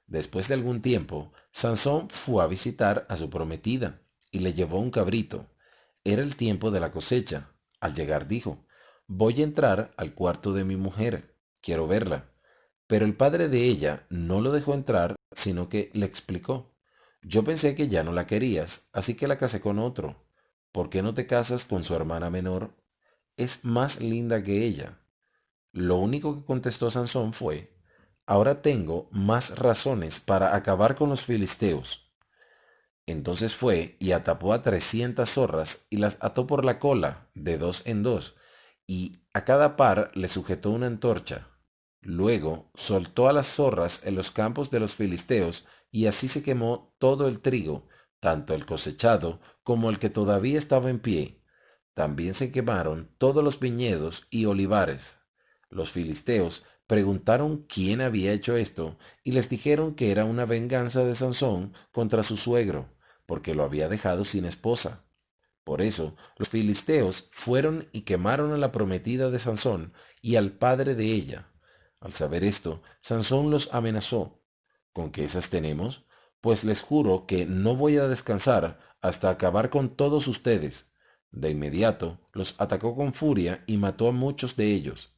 Después de algún tiempo, Sansón fue a visitar a su prometida y le llevó un cabrito. Era el tiempo de la cosecha. Al llegar dijo, voy a entrar al cuarto de mi mujer, quiero verla. Pero el padre de ella no lo dejó entrar, sino que le explicó, yo pensé que ya no la querías, así que la casé con otro. ¿Por qué no te casas con su hermana menor? Es más linda que ella. Lo único que contestó Sansón fue, ahora tengo más razones para acabar con los filisteos. Entonces fue y atapó a 300 zorras y las ató por la cola, de dos en dos, y a cada par le sujetó una antorcha. Luego soltó a las zorras en los campos de los filisteos, y así se quemó todo el trigo, tanto el cosechado como el que todavía estaba en pie. También se quemaron todos los viñedos y olivares. Los filisteos preguntaron quién había hecho esto, y les dijeron que era una venganza de Sansón contra su suegro, porque lo había dejado sin esposa. Por eso los filisteos fueron y quemaron a la prometida de Sansón y al padre de ella. Al saber esto, Sansón los amenazó. ¿Con qué esas tenemos? Pues les juro que no voy a descansar hasta acabar con todos ustedes. De inmediato los atacó con furia y mató a muchos de ellos.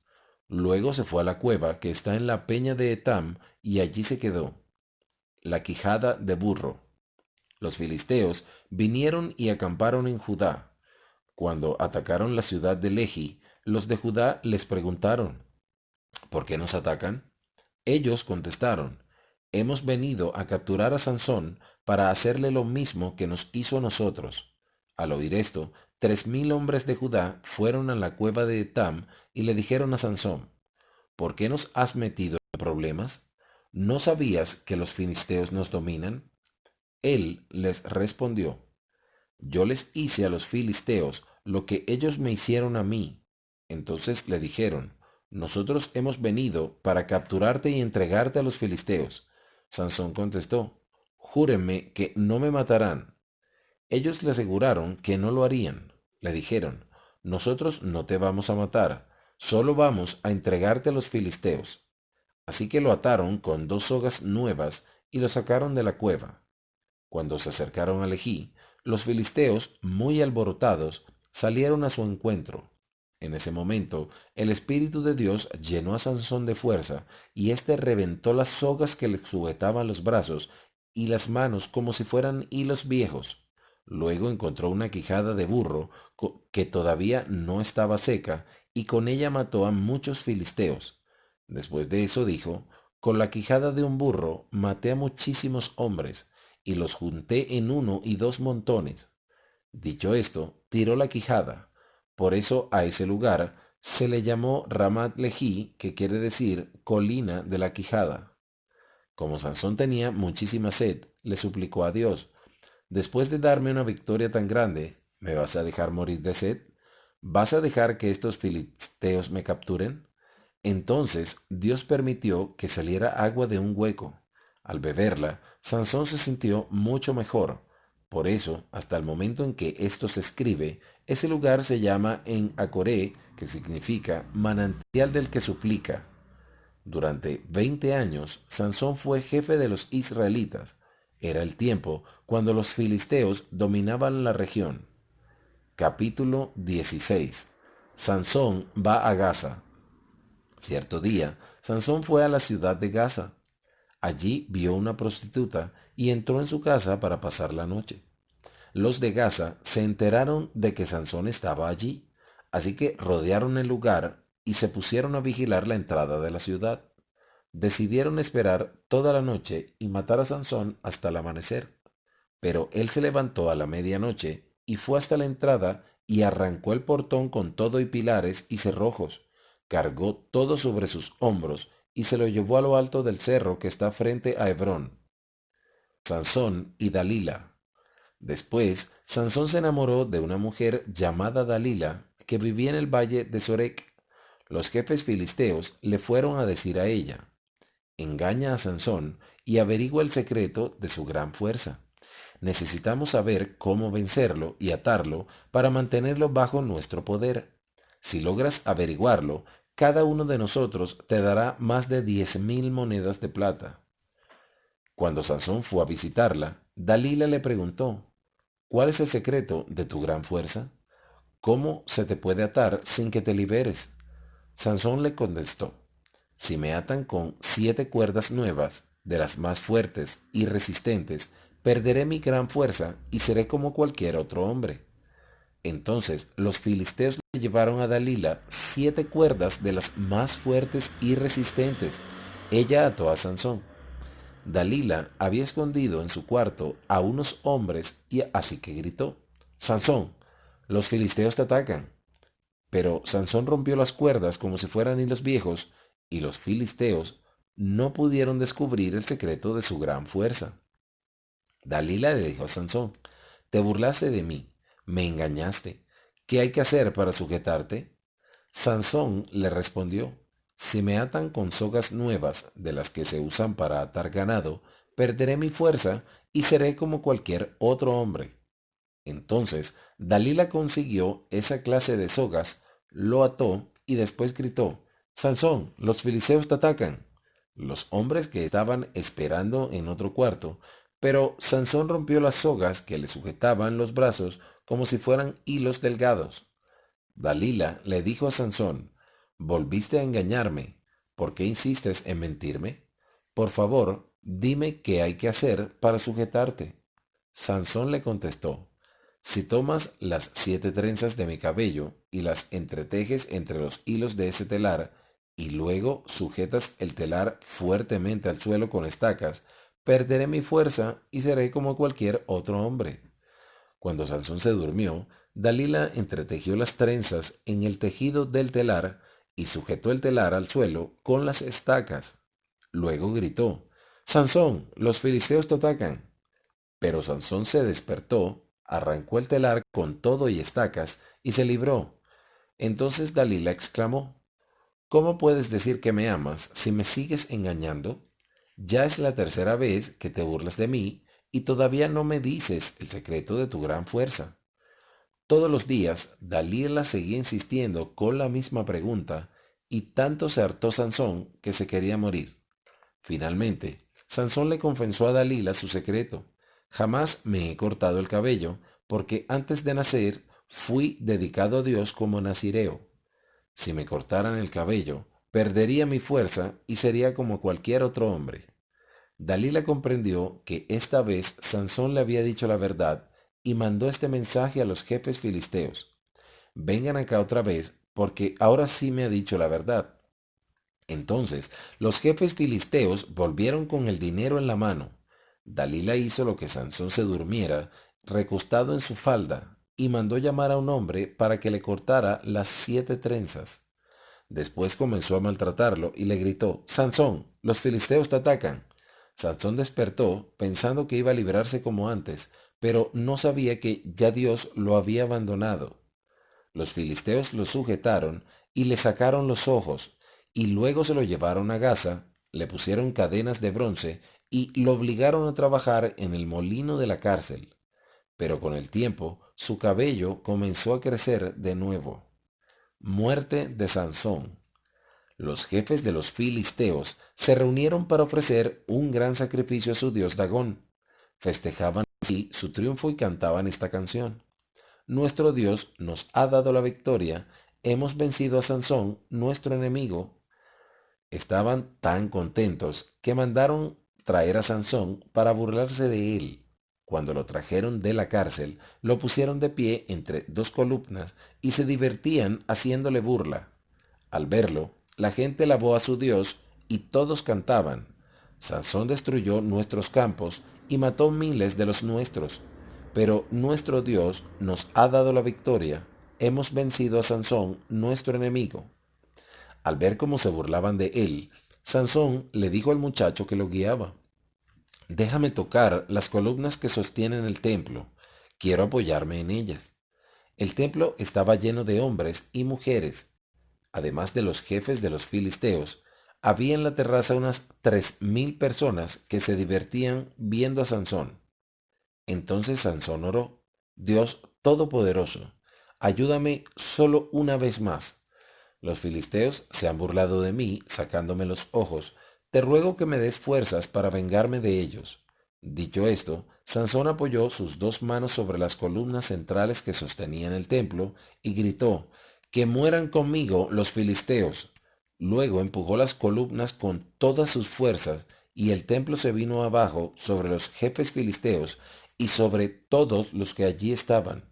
Luego se fue a la cueva que está en la peña de Etam y allí se quedó. La quijada de burro. Los filisteos vinieron y acamparon en Judá. Cuando atacaron la ciudad de Lehi, los de Judá les preguntaron, ¿por qué nos atacan? Ellos contestaron, hemos venido a capturar a Sansón para hacerle lo mismo que nos hizo a nosotros. Al oír esto, 3000 hombres de Judá fueron a la cueva de Etam y le dijeron a Sansón, ¿por qué nos has metido en problemas? ¿No sabías que los filisteos nos dominan? Él les respondió, yo les hice a los filisteos lo que ellos me hicieron a mí. Entonces le dijeron, nosotros hemos venido para capturarte y entregarte a los filisteos. Sansón contestó, júrenme que no me matarán. Ellos le aseguraron que no lo harían. Le dijeron, nosotros no te vamos a matar, solo vamos a entregarte a los filisteos. Así que lo ataron con 2 sogas nuevas y lo sacaron de la cueva. Cuando se acercaron a Lejí, los filisteos, muy alborotados, salieron a su encuentro. En ese momento, el Espíritu de Dios llenó a Sansón de fuerza, y éste reventó las sogas que le sujetaban los brazos y las manos como si fueran hilos viejos. Luego encontró una quijada de burro que todavía no estaba seca, y con ella mató a muchos filisteos. Después de eso dijo, con la quijada de un burro maté a muchísimos hombres, y los junté en 1 y 2 montones. Dicho esto, tiró la quijada. Por eso a ese lugar se le llamó Ramat Lejí, que quiere decir colina de la quijada. Como Sansón tenía muchísima sed, le suplicó a Dios, después de darme una victoria tan grande, ¿me vas a dejar morir de sed? ¿Vas a dejar que estos filisteos me capturen? Entonces Dios permitió que saliera agua de un hueco. Al beberla, Sansón se sintió mucho mejor. Por eso, hasta el momento en que esto se escribe, ese lugar se llama En Acoré, que significa manantial del que suplica. Durante 20 años, Sansón fue jefe de los israelitas. Era el tiempo cuando los filisteos dominaban la región. Capítulo 16. Sansón va a Gaza. Cierto día, Sansón fue a la ciudad de Gaza. Allí vio una prostituta y entró en su casa para pasar la noche. Los de Gaza se enteraron de que Sansón estaba allí, así que rodearon el lugar y se pusieron a vigilar la entrada de la ciudad. Decidieron esperar toda la noche y matar a Sansón hasta el amanecer. Pero él se levantó a la medianoche y fue hasta la entrada y arrancó el portón con todo y pilares y cerrojos. Cargó todo sobre sus hombros y se lo llevó a lo alto del cerro que está frente a Hebrón. Sansón y Dalila. Después, Sansón se enamoró de una mujer llamada Dalila que vivía en el valle de Sorek. Los jefes filisteos le fueron a decir a ella, engaña a Sansón y averigua el secreto de su gran fuerza. Necesitamos saber cómo vencerlo y atarlo para mantenerlo bajo nuestro poder. Si logras averiguarlo, cada uno de nosotros te dará más de 10,000 monedas de plata. Cuando Sansón fue a visitarla, Dalila le preguntó, ¿cuál es el secreto de tu gran fuerza? ¿Cómo se te puede atar sin que te liberes? Sansón le contestó, si me atan con 7 cuerdas nuevas, de las más fuertes y resistentes, perderé mi gran fuerza y seré como cualquier otro hombre. Entonces los filisteos le llevaron a Dalila 7 cuerdas de las más fuertes y resistentes. Ella ató a Sansón. Dalila había escondido en su cuarto a unos hombres y así que gritó, Sansón, los filisteos te atacan. Pero Sansón rompió las cuerdas como si fueran hilos viejos y los filisteos no pudieron descubrir el secreto de su gran fuerza. Dalila le dijo a Sansón: te burlaste de mí, me engañaste. ¿Qué hay que hacer para sujetarte? Sansón le respondió: si me atan con sogas nuevas de las que se usan para atar ganado, perderé mi fuerza y seré como cualquier otro hombre. Entonces Dalila consiguió esa clase de sogas, lo ató y después gritó: Sansón, los filisteos te atacan. Los hombres que estaban esperando en otro cuarto, pero Sansón rompió las sogas que le sujetaban los brazos como si fueran hilos delgados. Dalila le dijo a Sansón: volviste a engañarme. ¿Por qué insistes en mentirme? Por favor, dime qué hay que hacer para sujetarte. Sansón le contestó: si tomas las 7 trenzas de mi cabello y las entretejes entre los hilos de ese telar, y luego sujetas el telar fuertemente al suelo con estacas, perderé mi fuerza y seré como cualquier otro hombre. Cuando Sansón se durmió, Dalila entretejió las trenzas en el tejido del telar y sujetó el telar al suelo con las estacas. Luego gritó: Sansón, los filisteos te atacan. Pero Sansón se despertó, arrancó el telar con todo y estacas y se libró. Entonces Dalila exclamó: ¿cómo puedes decir que me amas si me sigues engañando? Ya es la tercera vez que te burlas de mí y todavía no me dices el secreto de tu gran fuerza. Todos los días Dalila seguía insistiendo con la misma pregunta y tanto se hartó Sansón que se quería morir. Finalmente, Sansón le confesó a Dalila su secreto: jamás me he cortado el cabello, porque antes de nacer fui dedicado a Dios como nazireo. Si me cortaran el cabello, perdería mi fuerza y sería como cualquier otro hombre. Dalila comprendió que esta vez Sansón le había dicho la verdad y mandó este mensaje a los jefes filisteos: vengan acá otra vez, porque ahora sí me ha dicho la verdad. Entonces los jefes filisteos volvieron con el dinero en la mano. Dalila hizo lo que Sansón se durmiera, recostado en su falda, y mandó llamar a un hombre para que le cortara las 7 trenzas. Después comenzó a maltratarlo y le gritó: Sansón, los filisteos te atacan. Sansón despertó pensando que iba a librarse como antes, pero no sabía que ya Dios lo había abandonado. Los filisteos lo sujetaron y le sacaron los ojos, y luego se lo llevaron a Gaza, le pusieron cadenas de bronce y lo obligaron a trabajar en el molino de la cárcel. Pero con el tiempo su cabello comenzó a crecer de nuevo. Muerte de Sansón. Los jefes de los filisteos se reunieron para ofrecer un gran sacrificio a su dios Dagón. Festejaban así su triunfo y cantaban esta canción: nuestro Dios nos ha dado la victoria, hemos vencido a Sansón, nuestro enemigo. Estaban tan contentos que mandaron traer a Sansón para burlarse de él. Cuando lo trajeron de la cárcel, lo pusieron de pie entre 2 columnas y se divertían haciéndole burla. Al verlo, la gente alabó a su Dios y todos cantaban: Sansón destruyó nuestros campos y mató miles de los nuestros. Pero nuestro Dios nos ha dado la victoria. Hemos vencido a Sansón, nuestro enemigo. Al ver cómo se burlaban de él, Sansón le dijo al muchacho que lo guiaba: déjame tocar las columnas que sostienen el templo. Quiero apoyarme en ellas. El templo estaba lleno de hombres y mujeres. Además de los jefes de los filisteos, había en la terraza unas 3000 personas que se divertían viendo a Sansón. Entonces Sansón oró: Dios Todopoderoso, ayúdame solo una vez más. Los filisteos se han burlado de mí, sacándome los ojos. Te ruego que me des fuerzas para vengarme de ellos. Dicho esto, Sansón apoyó sus 2 manos sobre las columnas centrales que sostenían el templo y gritó: que mueran conmigo los filisteos. Luego empujó las columnas con todas sus fuerzas y el templo se vino abajo sobre los jefes filisteos y sobre todos los que allí estaban.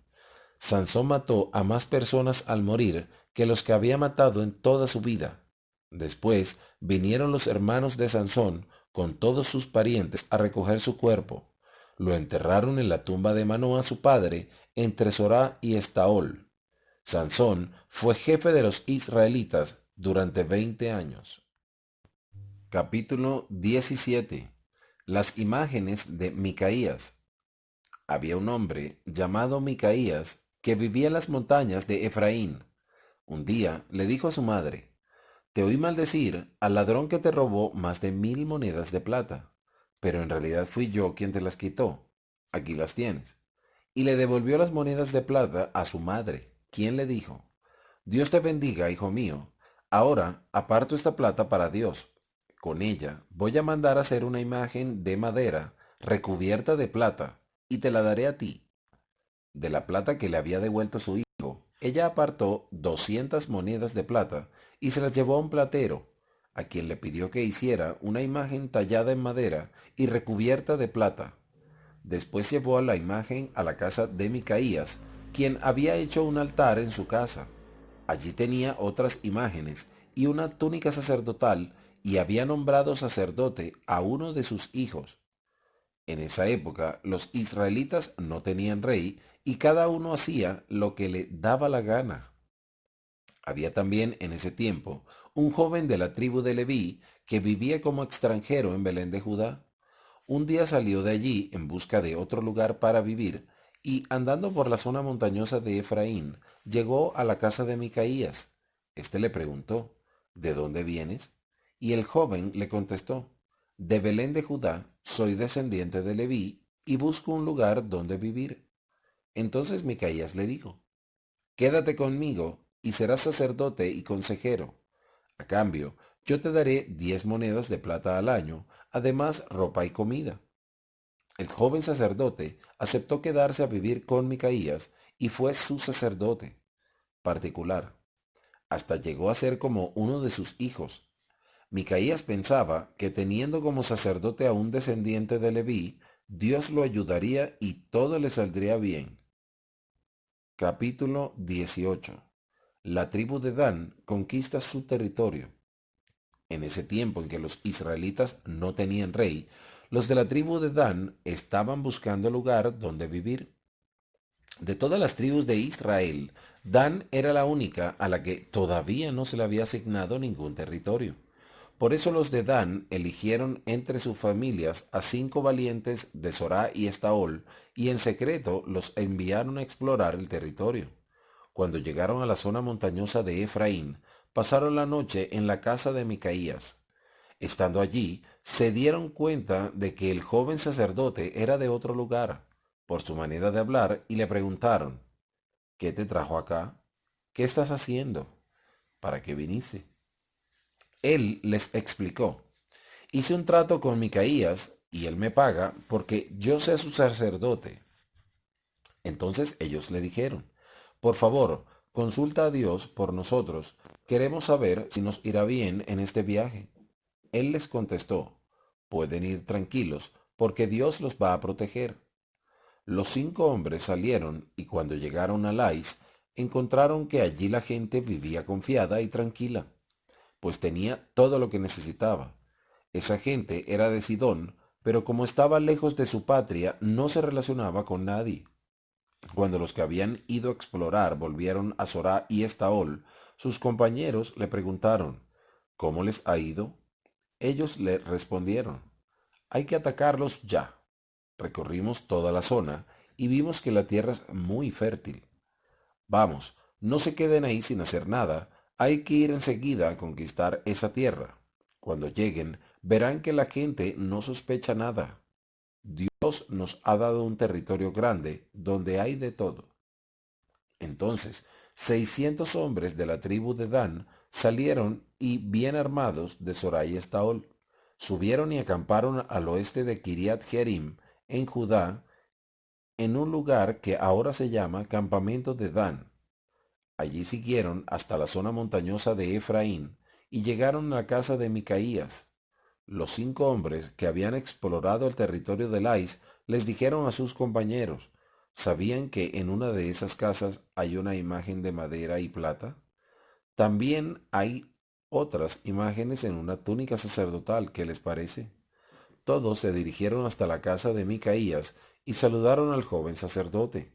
Sansón mató a más personas al morir que los que había matado en toda su vida. Después vinieron los hermanos de Sansón con todos sus parientes a recoger su cuerpo. Lo enterraron en la tumba de Manoa su padre, entre Sorá y Estaol. Sansón fue jefe de los israelitas durante 20 años. Capítulo 17. Las imágenes de Micaías. Había un hombre llamado Micaías que vivía en las montañas de Efraín. Un día le dijo a su madre: Te oí maldecir al ladrón que te robó más de 1000 monedas de plata, pero en realidad fui yo quien te las quitó. Aquí las tienes. Y le devolvió las monedas de plata a su madre, quien le dijo: Dios te bendiga, hijo mío. Ahora aparto esta plata para Dios. Con ella voy a mandar hacer una imagen de madera recubierta de plata, y te la daré a ti. De la plata que le había devuelto su hijo, ella apartó 200 monedas de plata y se las llevó a un platero, a quien le pidió que hiciera una imagen tallada en madera y recubierta de plata. Después llevó a la imagen a la casa de Micaías, quien había hecho un altar en su casa. Allí tenía otras imágenes y una túnica sacerdotal, y había nombrado sacerdote a uno de sus hijos. En esa época los israelitas no tenían rey y cada uno hacía lo que le daba la gana. Había también en ese tiempo un joven de la tribu de Leví que vivía como extranjero en Belén de Judá. Un día salió de allí en busca de otro lugar para vivir, y andando por la zona montañosa de Efraín, llegó a la casa de Micaías. Este le preguntó: ¿De dónde vienes? Y el joven le contestó: De Belén de Judá, soy descendiente de Leví y busco un lugar donde vivir. Entonces Micaías le dijo: Quédate conmigo y serás sacerdote y consejero. A cambio, yo te daré 10 monedas de plata al año, además ropa y comida. El joven sacerdote aceptó quedarse a vivir con Micaías y fue su sacerdote particular. Hasta llegó a ser como uno de sus hijos. Micaías pensaba que teniendo como sacerdote a un descendiente de Leví, Dios lo ayudaría y todo le saldría bien. Capítulo 18. La tribu de Dan conquista su territorio. En ese tiempo en que los israelitas no tenían rey, los de la tribu de Dan estaban buscando lugar donde vivir. De todas las tribus de Israel, Dan era la única a la que todavía no se le había asignado ningún territorio. Por eso los de Dan eligieron entre sus familias a 5 valientes de Sorá y Estaol, y en secreto los enviaron a explorar el territorio. Cuando llegaron a la zona montañosa de Efraín, pasaron la noche en la casa de Micaías. Estando allí, se dieron cuenta de que el joven sacerdote era de otro lugar, por su manera de hablar, y le preguntaron: ¿Qué te trajo acá? ¿Qué estás haciendo? ¿Para qué viniste? Él les explicó: Hice un trato con Micaías y él me paga porque yo sea su sacerdote. Entonces ellos le dijeron: Por favor, consulta a Dios por nosotros. Queremos saber si nos irá bien en este viaje. Él les contestó: Pueden ir tranquilos, porque Dios los va a proteger. Los 5 hombres salieron y cuando llegaron a Lais, encontraron que allí la gente vivía confiada y tranquila, pues tenía todo lo que necesitaba. Esa gente era de Sidón, pero como estaba lejos de su patria, no se relacionaba con nadie. Cuando los que habían ido a explorar volvieron a Sorá y Estaol, sus compañeros le preguntaron: ¿Cómo les ha ido? Ellos le respondieron: Hay que atacarlos ya. Recorrimos toda la zona y vimos que la tierra es muy fértil. Vamos, no se queden ahí sin hacer nada. Hay que ir enseguida a conquistar esa tierra. Cuando lleguen, verán que la gente no sospecha nada. Dios nos ha dado un territorio grande donde hay de todo. Entonces 600 hombres de la tribu de Dan salieron y, bien armados, de Soraya y Estaol, subieron y acamparon al oeste de Kiriat Jearim, en Judá, en un lugar que ahora se llama Campamento de Dan. Allí siguieron hasta la zona montañosa de Efraín y llegaron a la casa de Micaías. Los 5 hombres que habían explorado el territorio de Lais les dijeron a sus compañeros: ¿Sabían que en una de esas casas hay una imagen de madera y plata? También hay otras imágenes en una túnica sacerdotal. ¿Qué les parece? Todos se dirigieron hasta la casa de Micaías y saludaron al joven sacerdote.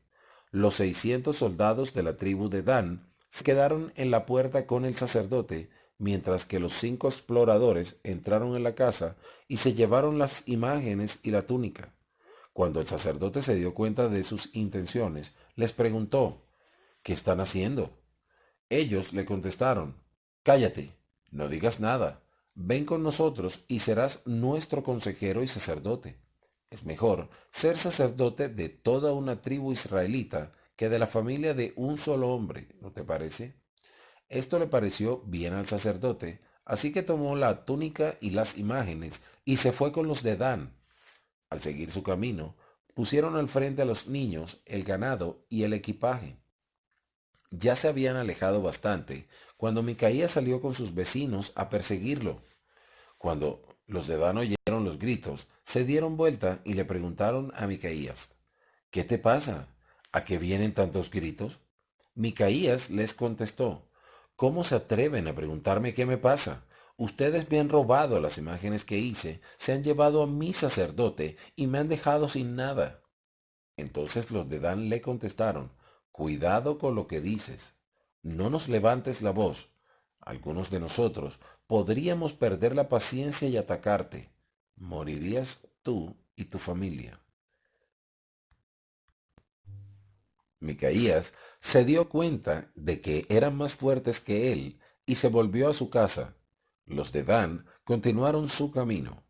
Los 600 soldados de la tribu de Dan se quedaron en la puerta con el sacerdote mientras que los 5 exploradores entraron en la casa y se llevaron las imágenes y la túnica. Cuando el sacerdote se dio cuenta de sus intenciones, les preguntó, ¿qué están haciendo? Ellos le contestaron, cállate, no digas nada, ven con nosotros y serás nuestro consejero y sacerdote. Es mejor ser sacerdote de toda una tribu israelita que de la familia de un solo hombre, ¿no te parece? Esto le pareció bien al sacerdote, así que tomó la túnica y las imágenes y se fue con los de Dan. Al seguir su camino, pusieron al frente a los niños, el ganado y el equipaje. Ya se habían alejado bastante cuando Micaías salió con sus vecinos a perseguirlo. Cuando los de Dan oyeron los gritos, se dieron vuelta y le preguntaron a Micaías, ¿qué te pasa? ¿A qué vienen tantos gritos? Micaías les contestó, ¿cómo se atreven a preguntarme qué me pasa? Ustedes me han robado las imágenes que hice, se han llevado a mi sacerdote y me han dejado sin nada. Entonces los de Dan le contestaron, cuidado con lo que dices, no nos levantes la voz. Algunos de nosotros podríamos perder la paciencia y atacarte. Morirías tú y tu familia. Micaías se dio cuenta de que eran más fuertes que él y se volvió a su casa. Los de Dan continuaron su camino.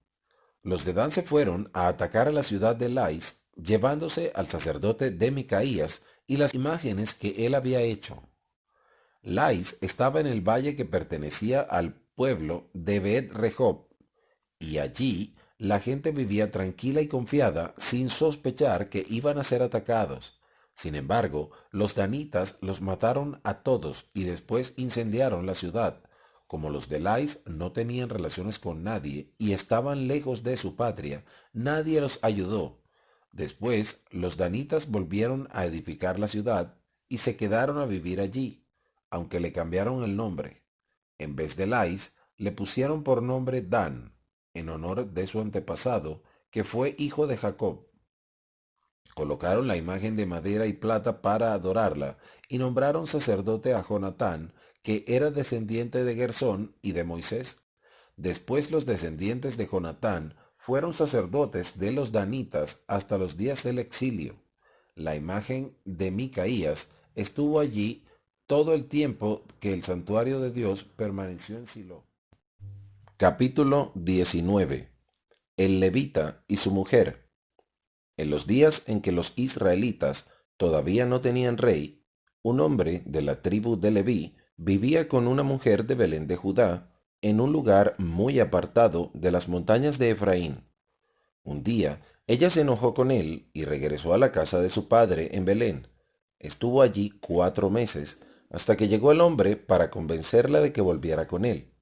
Los de Dan se fueron a atacar a la ciudad de Lais, llevándose al sacerdote de Micaías y las imágenes que él había hecho. Lais estaba en el valle que pertenecía al pueblo de Bet Rehob, y allí la gente vivía tranquila y confiada sin sospechar que iban a ser atacados. Sin embargo, los danitas los mataron a todos y después incendiaron la ciudad. Como los de Lais no tenían relaciones con nadie y estaban lejos de su patria, nadie los ayudó. Después, los danitas volvieron a edificar la ciudad y se quedaron a vivir allí, aunque le cambiaron el nombre. En vez de Lais, le pusieron por nombre Dan, en honor de su antepasado, que fue hijo de Jacob. Colocaron la imagen de madera y plata para adorarla y nombraron sacerdote a Jonatán, que era descendiente de Gersón y de Moisés. Después los descendientes de Jonatán fueron sacerdotes de los danitas hasta los días del exilio. La imagen de Micaías estuvo allí todo el tiempo que el santuario de Dios permaneció en Silo. Capítulo 19. El levita y su mujer. En los días en que los israelitas todavía no tenían rey, un hombre de la tribu de Leví vivía con una mujer de Belén de Judá en un lugar muy apartado de las montañas de Efraín. Un día ella se enojó con él y regresó a la casa de su padre en Belén. Estuvo allí 4 meses hasta que llegó el hombre para convencerla de que volviera con él.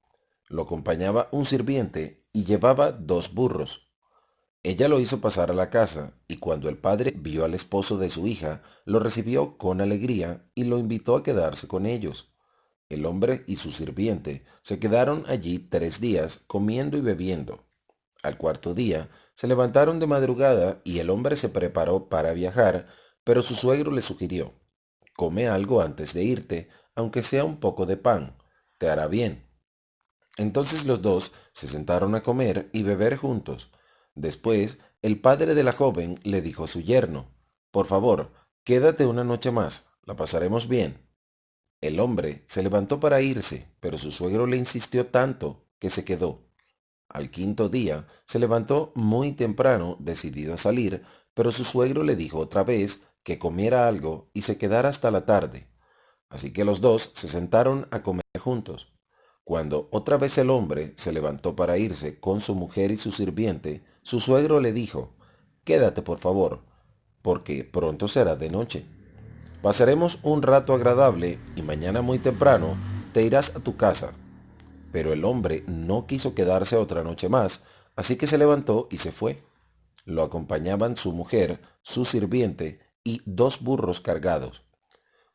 Lo acompañaba un sirviente y llevaba 2 burros. Ella lo hizo pasar a la casa, y cuando el padre vio al esposo de su hija, lo recibió con alegría y lo invitó a quedarse con ellos. El hombre y su sirviente se quedaron allí 3 días comiendo y bebiendo. Al cuarto día se levantaron de madrugada y el hombre se preparó para viajar, pero su suegro le sugirió, come algo antes de irte, aunque sea un poco de pan, te hará bien. Entonces los dos se sentaron a comer y beber juntos. Después, el padre de la joven le dijo a su yerno, por favor, quédate una noche más, la pasaremos bien. El hombre se levantó para irse, pero su suegro le insistió tanto que se quedó. Al quinto día se levantó muy temprano, decidido a salir, pero su suegro le dijo otra vez que comiera algo y se quedara hasta la tarde. Así que los dos se sentaron a comer juntos. Cuando otra vez el hombre se levantó para irse con su mujer y su sirviente, su suegro le dijo, quédate por favor, porque pronto será de noche. Pasaremos un rato agradable y mañana muy temprano te irás a tu casa. Pero el hombre no quiso quedarse otra noche más, así que se levantó y se fue. Lo acompañaban su mujer, su sirviente y 2 burros cargados.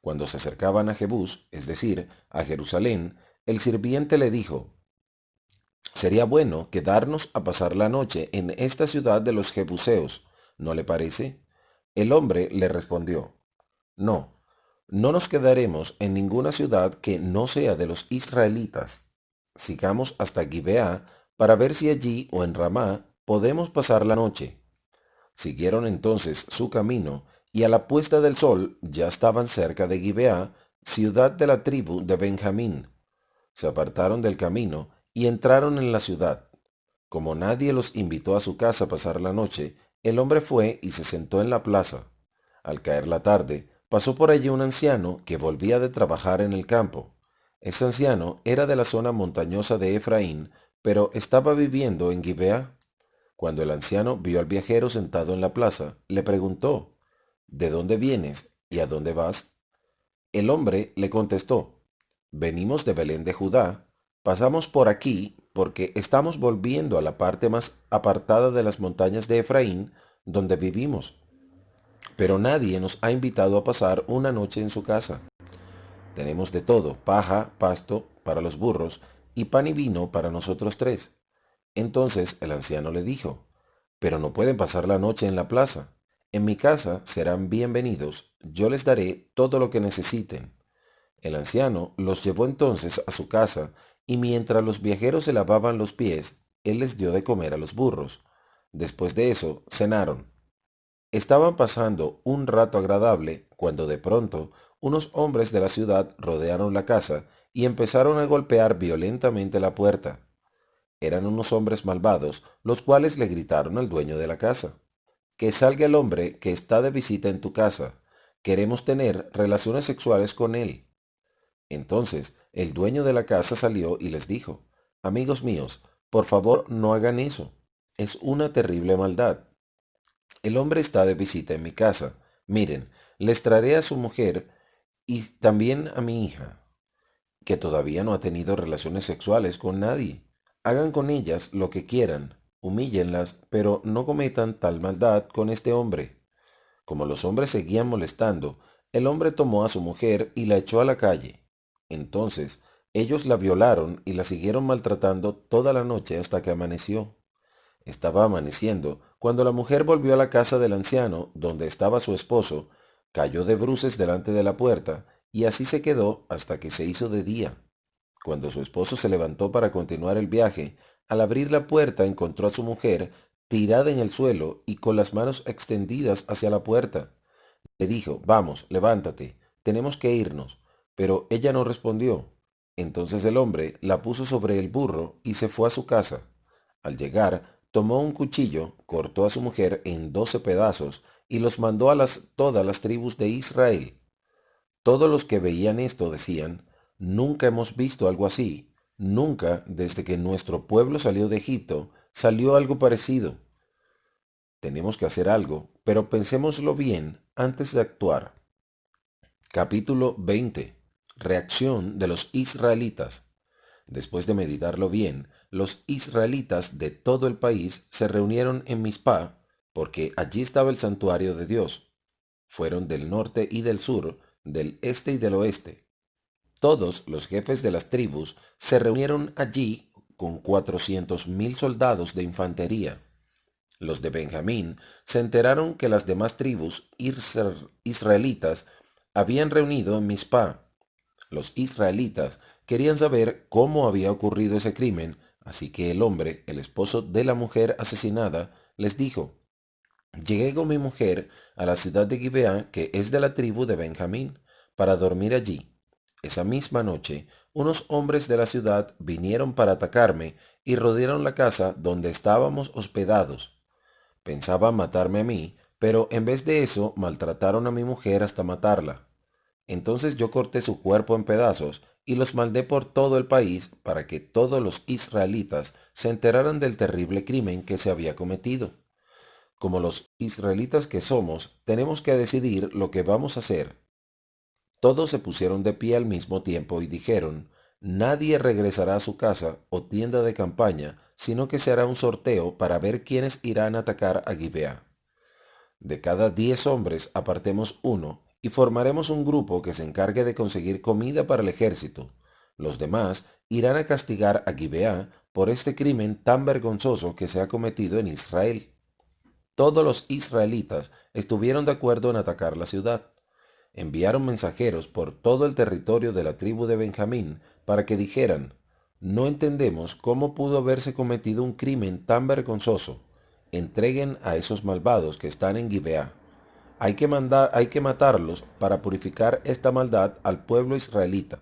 Cuando se acercaban a Jebús, es decir, a Jerusalén, el sirviente le dijo, sería bueno quedarnos a pasar la noche en esta ciudad de los Jebuseos, ¿no le parece? El hombre le respondió, no, no nos quedaremos en ninguna ciudad que no sea de los israelitas. sigamos hasta Gibeá para ver si allí o en Ramá podemos pasar la noche. Siguieron entonces su camino, y a la puesta del sol ya estaban cerca de Gibeá, ciudad de la tribu de Benjamín. Se apartaron del camino y entraron en la ciudad. Como nadie los invitó a su casa a pasar la noche, el hombre fue y se sentó en la plaza. Al caer la tarde, pasó por allí un anciano que volvía de trabajar en el campo. Este anciano era de la zona montañosa de Efraín, pero estaba viviendo en Gibeá. Cuando el anciano vio al viajero sentado en la plaza, le preguntó, ¿de dónde vienes y a dónde vas? El hombre le contestó, venimos de Belén de Judá, pasamos por aquí porque estamos volviendo a la parte más apartada de las montañas de Efraín, donde vivimos, pero nadie nos ha invitado a pasar una noche en su casa. Tenemos de todo, paja, pasto para los burros y pan y vino para nosotros tres. Entonces el anciano le dijo, pero no pueden pasar la noche en la plaza. En mi casa serán bienvenidos, yo les daré todo lo que necesiten. El anciano los llevó entonces a su casa, y mientras los viajeros se lavaban los pies, él les dio de comer a los burros. Después de eso, cenaron. Estaban pasando un rato agradable cuando de pronto unos hombres de la ciudad rodearon la casa y empezaron a golpear violentamente la puerta. Eran unos hombres malvados, los cuales le gritaron al dueño de la casa, que salga el hombre que está de visita en tu casa. Queremos tener relaciones sexuales con él. Entonces el dueño de la casa salió y les dijo, amigos míos, por favor no hagan eso. Es una terrible maldad. El hombre está de visita en mi casa. Miren, les traeré a su mujer y también a mi hija, que todavía no ha tenido relaciones sexuales con nadie. Hagan con ellas lo que quieran, humíllenlas, pero no cometan tal maldad con este hombre. Como los hombres seguían molestando, el hombre tomó a su mujer y la echó a la calle. Entonces ellos la violaron y la siguieron maltratando toda la noche hasta que amaneció. Estaba amaneciendo cuando la mujer volvió a la casa del anciano, donde estaba su esposo, cayó de bruces delante de la puerta, y así se quedó hasta que se hizo de día. Cuando su esposo se levantó para continuar el viaje, al abrir la puerta encontró a su mujer tirada en el suelo y con las manos extendidas hacia la puerta. Le dijo, vamos, levántate, tenemos que irnos. Pero ella no respondió. Entonces el hombre la puso sobre el burro y se fue a su casa. Al llegar, tomó un cuchillo, cortó a su mujer en 12 pedazos y los mandó a todas las tribus de Israel. Todos los que veían esto decían, nunca hemos visto algo así, nunca desde que nuestro pueblo salió de Egipto salió algo parecido. Tenemos que hacer algo, pero pensémoslo bien antes de actuar. Capítulo 20. Reacción de los israelitas. Después de meditarlo bien, los israelitas de todo el país se reunieron en Mizpá, porque allí estaba el santuario de Dios. Fueron del norte y del sur, del este y del oeste. Todos los jefes de las tribus se reunieron allí con 400,000 soldados de infantería. Los de Benjamín se enteraron que las demás tribus israelitas habían reunido en Mizpá. Los israelitas querían saber cómo había ocurrido ese crimen, así que el hombre, el esposo de la mujer asesinada, les dijo, llegué con mi mujer a la ciudad de Gibeá, que es de la tribu de Benjamín, para dormir allí. Esa misma noche, unos hombres de la ciudad vinieron para atacarme y rodearon la casa donde estábamos hospedados. Pensaban matarme a mí, pero en vez de eso maltrataron a mi mujer hasta matarla. Entonces yo corté su cuerpo en pedazos y los mandé por todo el país para que todos los israelitas se enteraran del terrible crimen que se había cometido. Como los israelitas que somos, tenemos que decidir lo que vamos a hacer. Todos se pusieron de pie al mismo tiempo y dijeron, nadie regresará a su casa o tienda de campaña, sino que se hará un sorteo para ver quiénes irán a atacar a Gibeá. De cada 10 hombres apartemos uno y formaremos un grupo que se encargue de conseguir comida para el ejército. Los demás irán a castigar a Gibeá por este crimen tan vergonzoso que se ha cometido en Israel. Todos los israelitas estuvieron de acuerdo en atacar la ciudad. Enviaron mensajeros por todo el territorio de la tribu de Benjamín para que dijeran, No entendemos cómo pudo haberse cometido un crimen tan vergonzoso. Entreguen a esos malvados que están en Gibeá. Hay que matarlos para purificar esta maldad al pueblo israelita.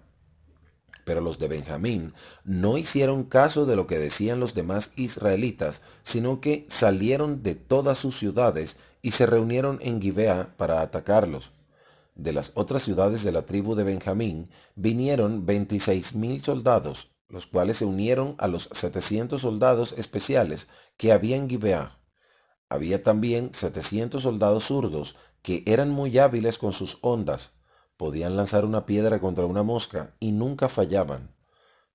Pero los de Benjamín no hicieron caso de lo que decían los demás israelitas, sino que salieron de todas sus ciudades y se reunieron en Gibeá para atacarlos. De las otras ciudades de la tribu de Benjamín vinieron 26,000 soldados, los cuales se unieron a los 700 soldados especiales que había en Gibeá. Había también 700 soldados zurdos que eran muy hábiles con sus hondas. Podían lanzar una piedra contra una mosca y nunca fallaban.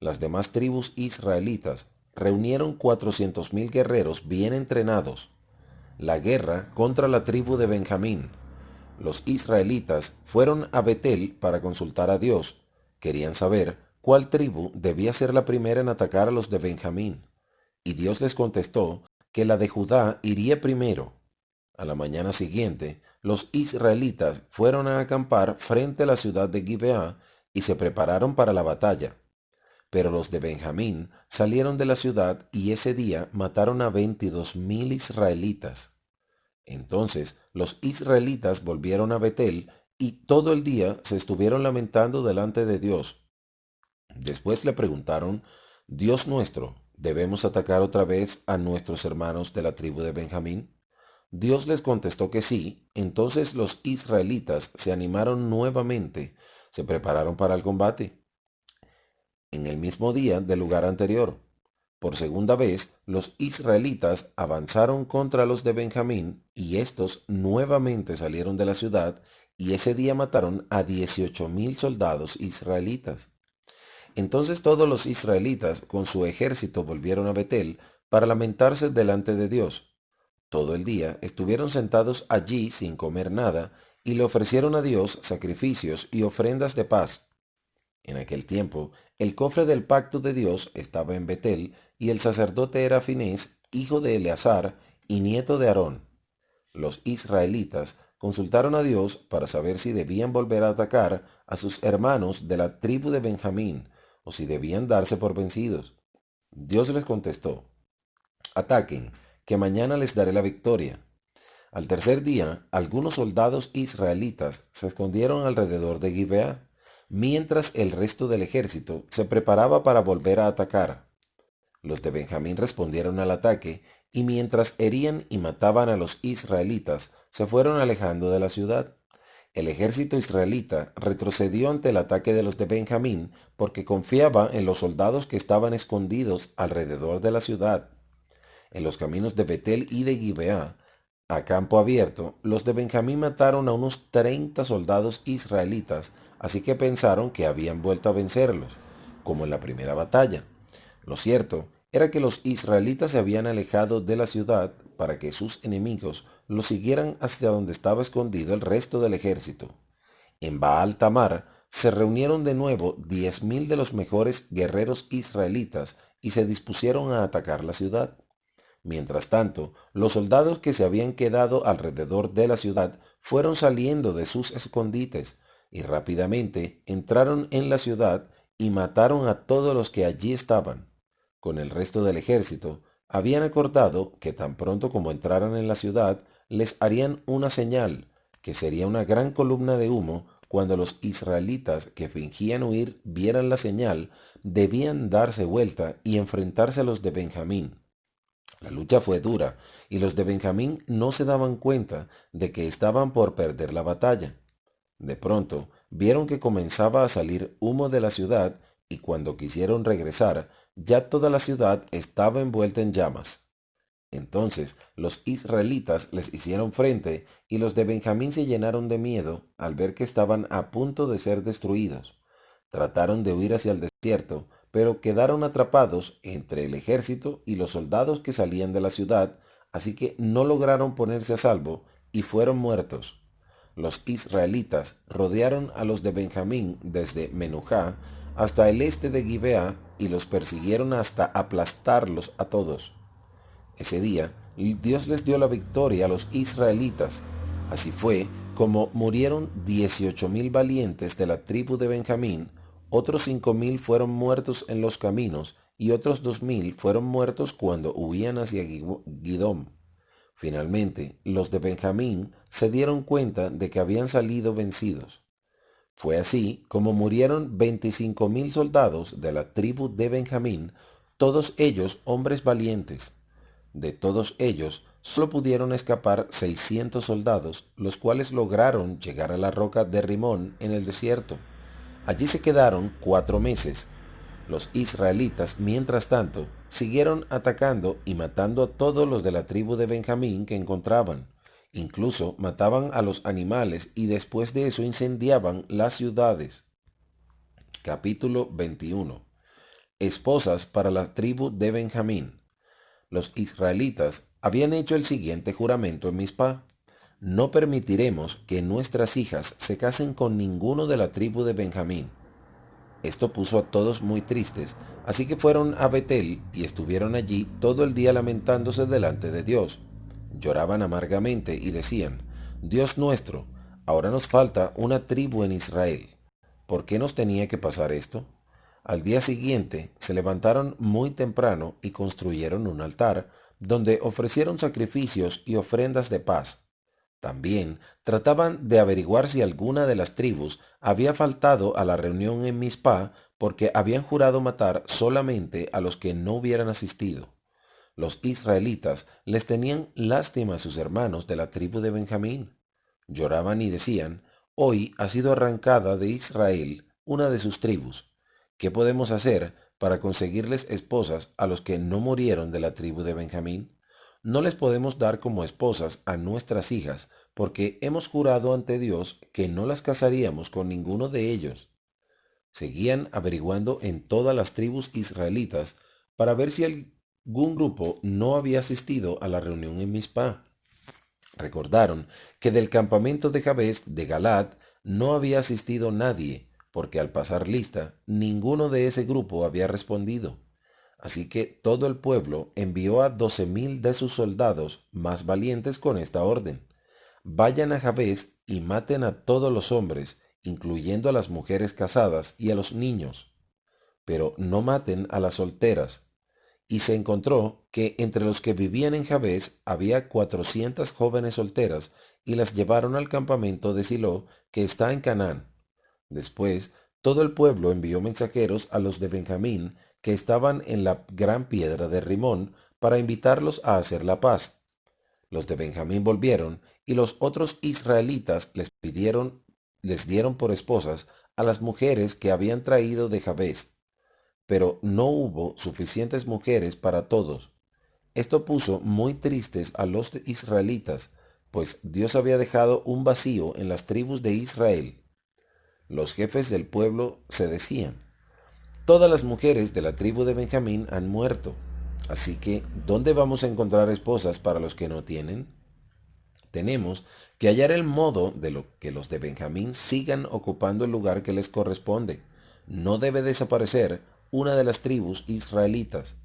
Las demás tribus israelitas reunieron 400,000 guerreros bien entrenados. La guerra contra la tribu de Benjamín. Los israelitas fueron a Betel para consultar a Dios. Querían saber cuál tribu debía ser la primera en atacar a los de Benjamín. Y Dios les contestó que la de Judá iría primero. A la mañana siguiente, los israelitas fueron a acampar frente a la ciudad de Gibeá y se prepararon para la batalla. Pero los de Benjamín salieron de la ciudad y ese día mataron a 22,000 israelitas. Entonces los israelitas volvieron a Betel y todo el día se estuvieron lamentando delante de Dios. Después le preguntaron, Dios nuestro, ¿debemos atacar otra vez a nuestros hermanos de la tribu de Benjamín? Dios les contestó que sí. Entonces los israelitas se animaron nuevamente, se prepararon para el combate. En el mismo día del lugar anterior, por segunda vez, los israelitas avanzaron contra los de Benjamín y estos nuevamente salieron de la ciudad y ese día mataron a 18,000 soldados israelitas. Entonces todos los israelitas con su ejército volvieron a Betel para lamentarse delante de Dios. Todo el día estuvieron sentados allí sin comer nada y le ofrecieron a Dios sacrificios y ofrendas de paz. En aquel tiempo, el cofre del pacto de Dios estaba en Betel y el sacerdote era Finés, hijo de Eleazar y nieto de Aarón. Los israelitas consultaron a Dios para saber si debían volver a atacar a sus hermanos de la tribu de Benjamín o si debían darse por vencidos. Dios les contestó, ataquen, que mañana les daré la victoria. Al tercer día, algunos soldados israelitas se escondieron alrededor de Gibeá, mientras el resto del ejército se preparaba para volver a atacar. Los de Benjamín respondieron al ataque, y mientras herían y mataban a los israelitas, se fueron alejando de la ciudad. El ejército israelita retrocedió ante el ataque de los de Benjamín porque confiaba en los soldados que estaban escondidos alrededor de la ciudad. En los caminos de Betel y de Gibeá, a campo abierto, los de Benjamín mataron a unos 30 soldados israelitas, así que pensaron que habían vuelto a vencerlos, como en la primera batalla. Lo cierto era que los israelitas se habían alejado de la ciudad para que sus enemigos los siguieran hacia donde estaba escondido el resto del ejército. En Baal Tamar se reunieron de nuevo 10,000 de los mejores guerreros israelitas y se dispusieron a atacar la ciudad. Mientras tanto, los soldados que se habían quedado alrededor de la ciudad fueron saliendo de sus escondites y rápidamente entraron en la ciudad y mataron a todos los que allí estaban. Con el resto del ejército, habían acordado que tan pronto como entraran en la ciudad, les harían una señal, que sería una gran columna de humo. Cuando los israelitas que fingían huir vieran la señal, debían darse vuelta y enfrentarse a los de Benjamín. La lucha fue dura y los de Benjamín no se daban cuenta de que estaban por perder la batalla. De pronto vieron que comenzaba a salir humo de la ciudad y cuando quisieron regresar, ya toda la ciudad estaba envuelta en llamas. Entonces los israelitas les hicieron frente y los de Benjamín se llenaron de miedo al ver que estaban a punto de ser destruidos. Trataron de huir hacia el desierto, pero quedaron atrapados entre el ejército y los soldados que salían de la ciudad, así que no lograron ponerse a salvo y fueron muertos. Los israelitas rodearon a los de Benjamín desde Menujá hasta el este de Gibeá y los persiguieron hasta aplastarlos a todos. Ese día, Dios les dio la victoria a los israelitas. Así fue como murieron 18,000 valientes de la tribu de Benjamín, Otros 5,000 fueron muertos en los caminos, y otros 2,000 fueron muertos cuando huían hacia Gidom. Finalmente, los de Benjamín se dieron cuenta de que habían salido vencidos. Fue así como murieron 25,000 soldados de la tribu de Benjamín, todos ellos hombres valientes. De todos ellos, solo pudieron escapar 600 soldados, los cuales lograron llegar a la roca de Rimón en el desierto. Allí se quedaron 4 meses. Los israelitas, mientras tanto, siguieron atacando y matando a todos los de la tribu de Benjamín que encontraban. Incluso mataban a los animales y después de eso incendiaban las ciudades. Capítulo 21. Esposas para la tribu de Benjamín. Los israelitas habían hecho el siguiente juramento en Mizpá: no permitiremos que nuestras hijas se casen con ninguno de la tribu de Benjamín. Esto puso a todos muy tristes, así que fueron a Betel y estuvieron allí todo el día lamentándose delante de Dios. Lloraban amargamente y decían: Dios nuestro, ahora nos falta una tribu en Israel. ¿Por qué nos tenía que pasar esto? Al día siguiente se levantaron muy temprano y construyeron un altar, donde ofrecieron sacrificios y ofrendas de paz. También trataban de averiguar si alguna de las tribus había faltado a la reunión en Mizpá porque habían jurado matar solamente a los que no hubieran asistido. Los israelitas les tenían lástima a sus hermanos de la tribu de Benjamín. Lloraban y decían: hoy ha sido arrancada de Israel una de sus tribus. ¿Qué podemos hacer para conseguirles esposas a los que no murieron de la tribu de Benjamín? No les podemos dar como esposas a nuestras hijas, porque hemos jurado ante Dios que no las casaríamos con ninguno de ellos. Seguían averiguando en todas las tribus israelitas para ver si algún grupo no había asistido a la reunión en Mizpá. Recordaron que del campamento de Jabes de Galaad no había asistido nadie, porque al pasar lista, ninguno de ese grupo había respondido. Así que todo el pueblo envió a 12,000 de sus soldados más valientes con esta orden: vayan a Jabes y maten a todos los hombres, incluyendo a las mujeres casadas y a los niños, pero no maten a las solteras. Y se encontró que entre los que vivían en Jabes había 400 jóvenes solteras, y las llevaron al campamento de Silo, que está en Canaán. Después, todo el pueblo envió mensajeros a los de Benjamín, que estaban en la gran piedra de Rimón, para invitarlos a hacer la paz. Los de Benjamín volvieron, y los otros israelitas les dieron por esposas a las mujeres que habían traído de Jabes. Pero no hubo suficientes mujeres para todos. Esto puso muy tristes a los israelitas, pues Dios había dejado un vacío en las tribus de Israel. Los jefes del pueblo se decían: todas las mujeres de la tribu de Benjamín han muerto, así que ¿dónde vamos a encontrar esposas para los que no tienen? Tenemos que hallar el modo de lo que los de Benjamín sigan ocupando el lugar que les corresponde. No debe desaparecer una de las tribus israelitas,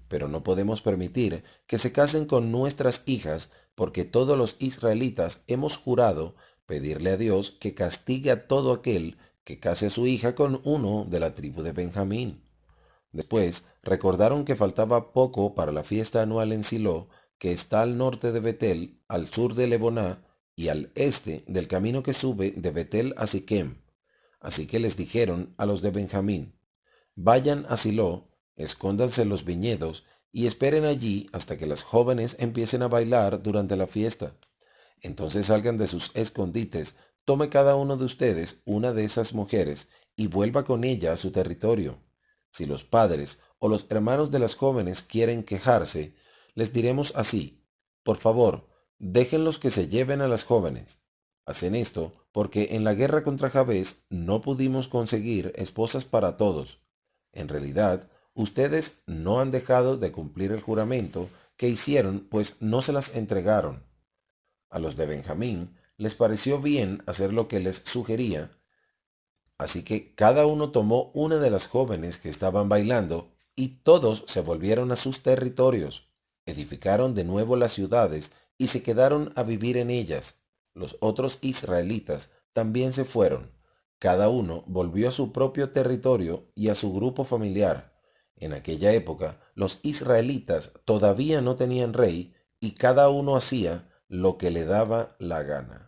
pero no podemos permitir que se casen con nuestras hijas, porque todos los israelitas hemos jurado pedirle a Dios que castigue a todo aquel que case a su hija con uno de la tribu de Benjamín. Después recordaron que faltaba poco para la fiesta anual en Silo, que está al norte de Betel, al sur de Leboná y al este del camino que sube de Betel a Siquem. Así que les dijeron a los de Benjamín: vayan a Silo, escóndanse en los viñedos y esperen allí hasta que las jóvenes empiecen a bailar durante la fiesta. Entonces salgan de sus escondites, tome cada uno de ustedes una de esas mujeres y vuelva con ella a su territorio. Si los padres o los hermanos de las jóvenes quieren quejarse, les diremos así: por favor, déjenlos que se lleven a las jóvenes. Hacen esto porque en la guerra contra Jabes no pudimos conseguir esposas para todos. En realidad, ustedes no han dejado de cumplir el juramento que hicieron, pues no se las entregaron. A los de Benjamín les pareció bien hacer lo que les sugería, así que cada uno tomó una de las jóvenes que estaban bailando, y todos se volvieron a sus territorios. Edificaron de nuevo las ciudades y se quedaron a vivir en ellas. Los otros israelitas también se fueron. Cada uno volvió a su propio territorio y a su grupo familiar. En aquella época, los israelitas todavía no tenían rey y cada uno hacía lo que le daba la gana.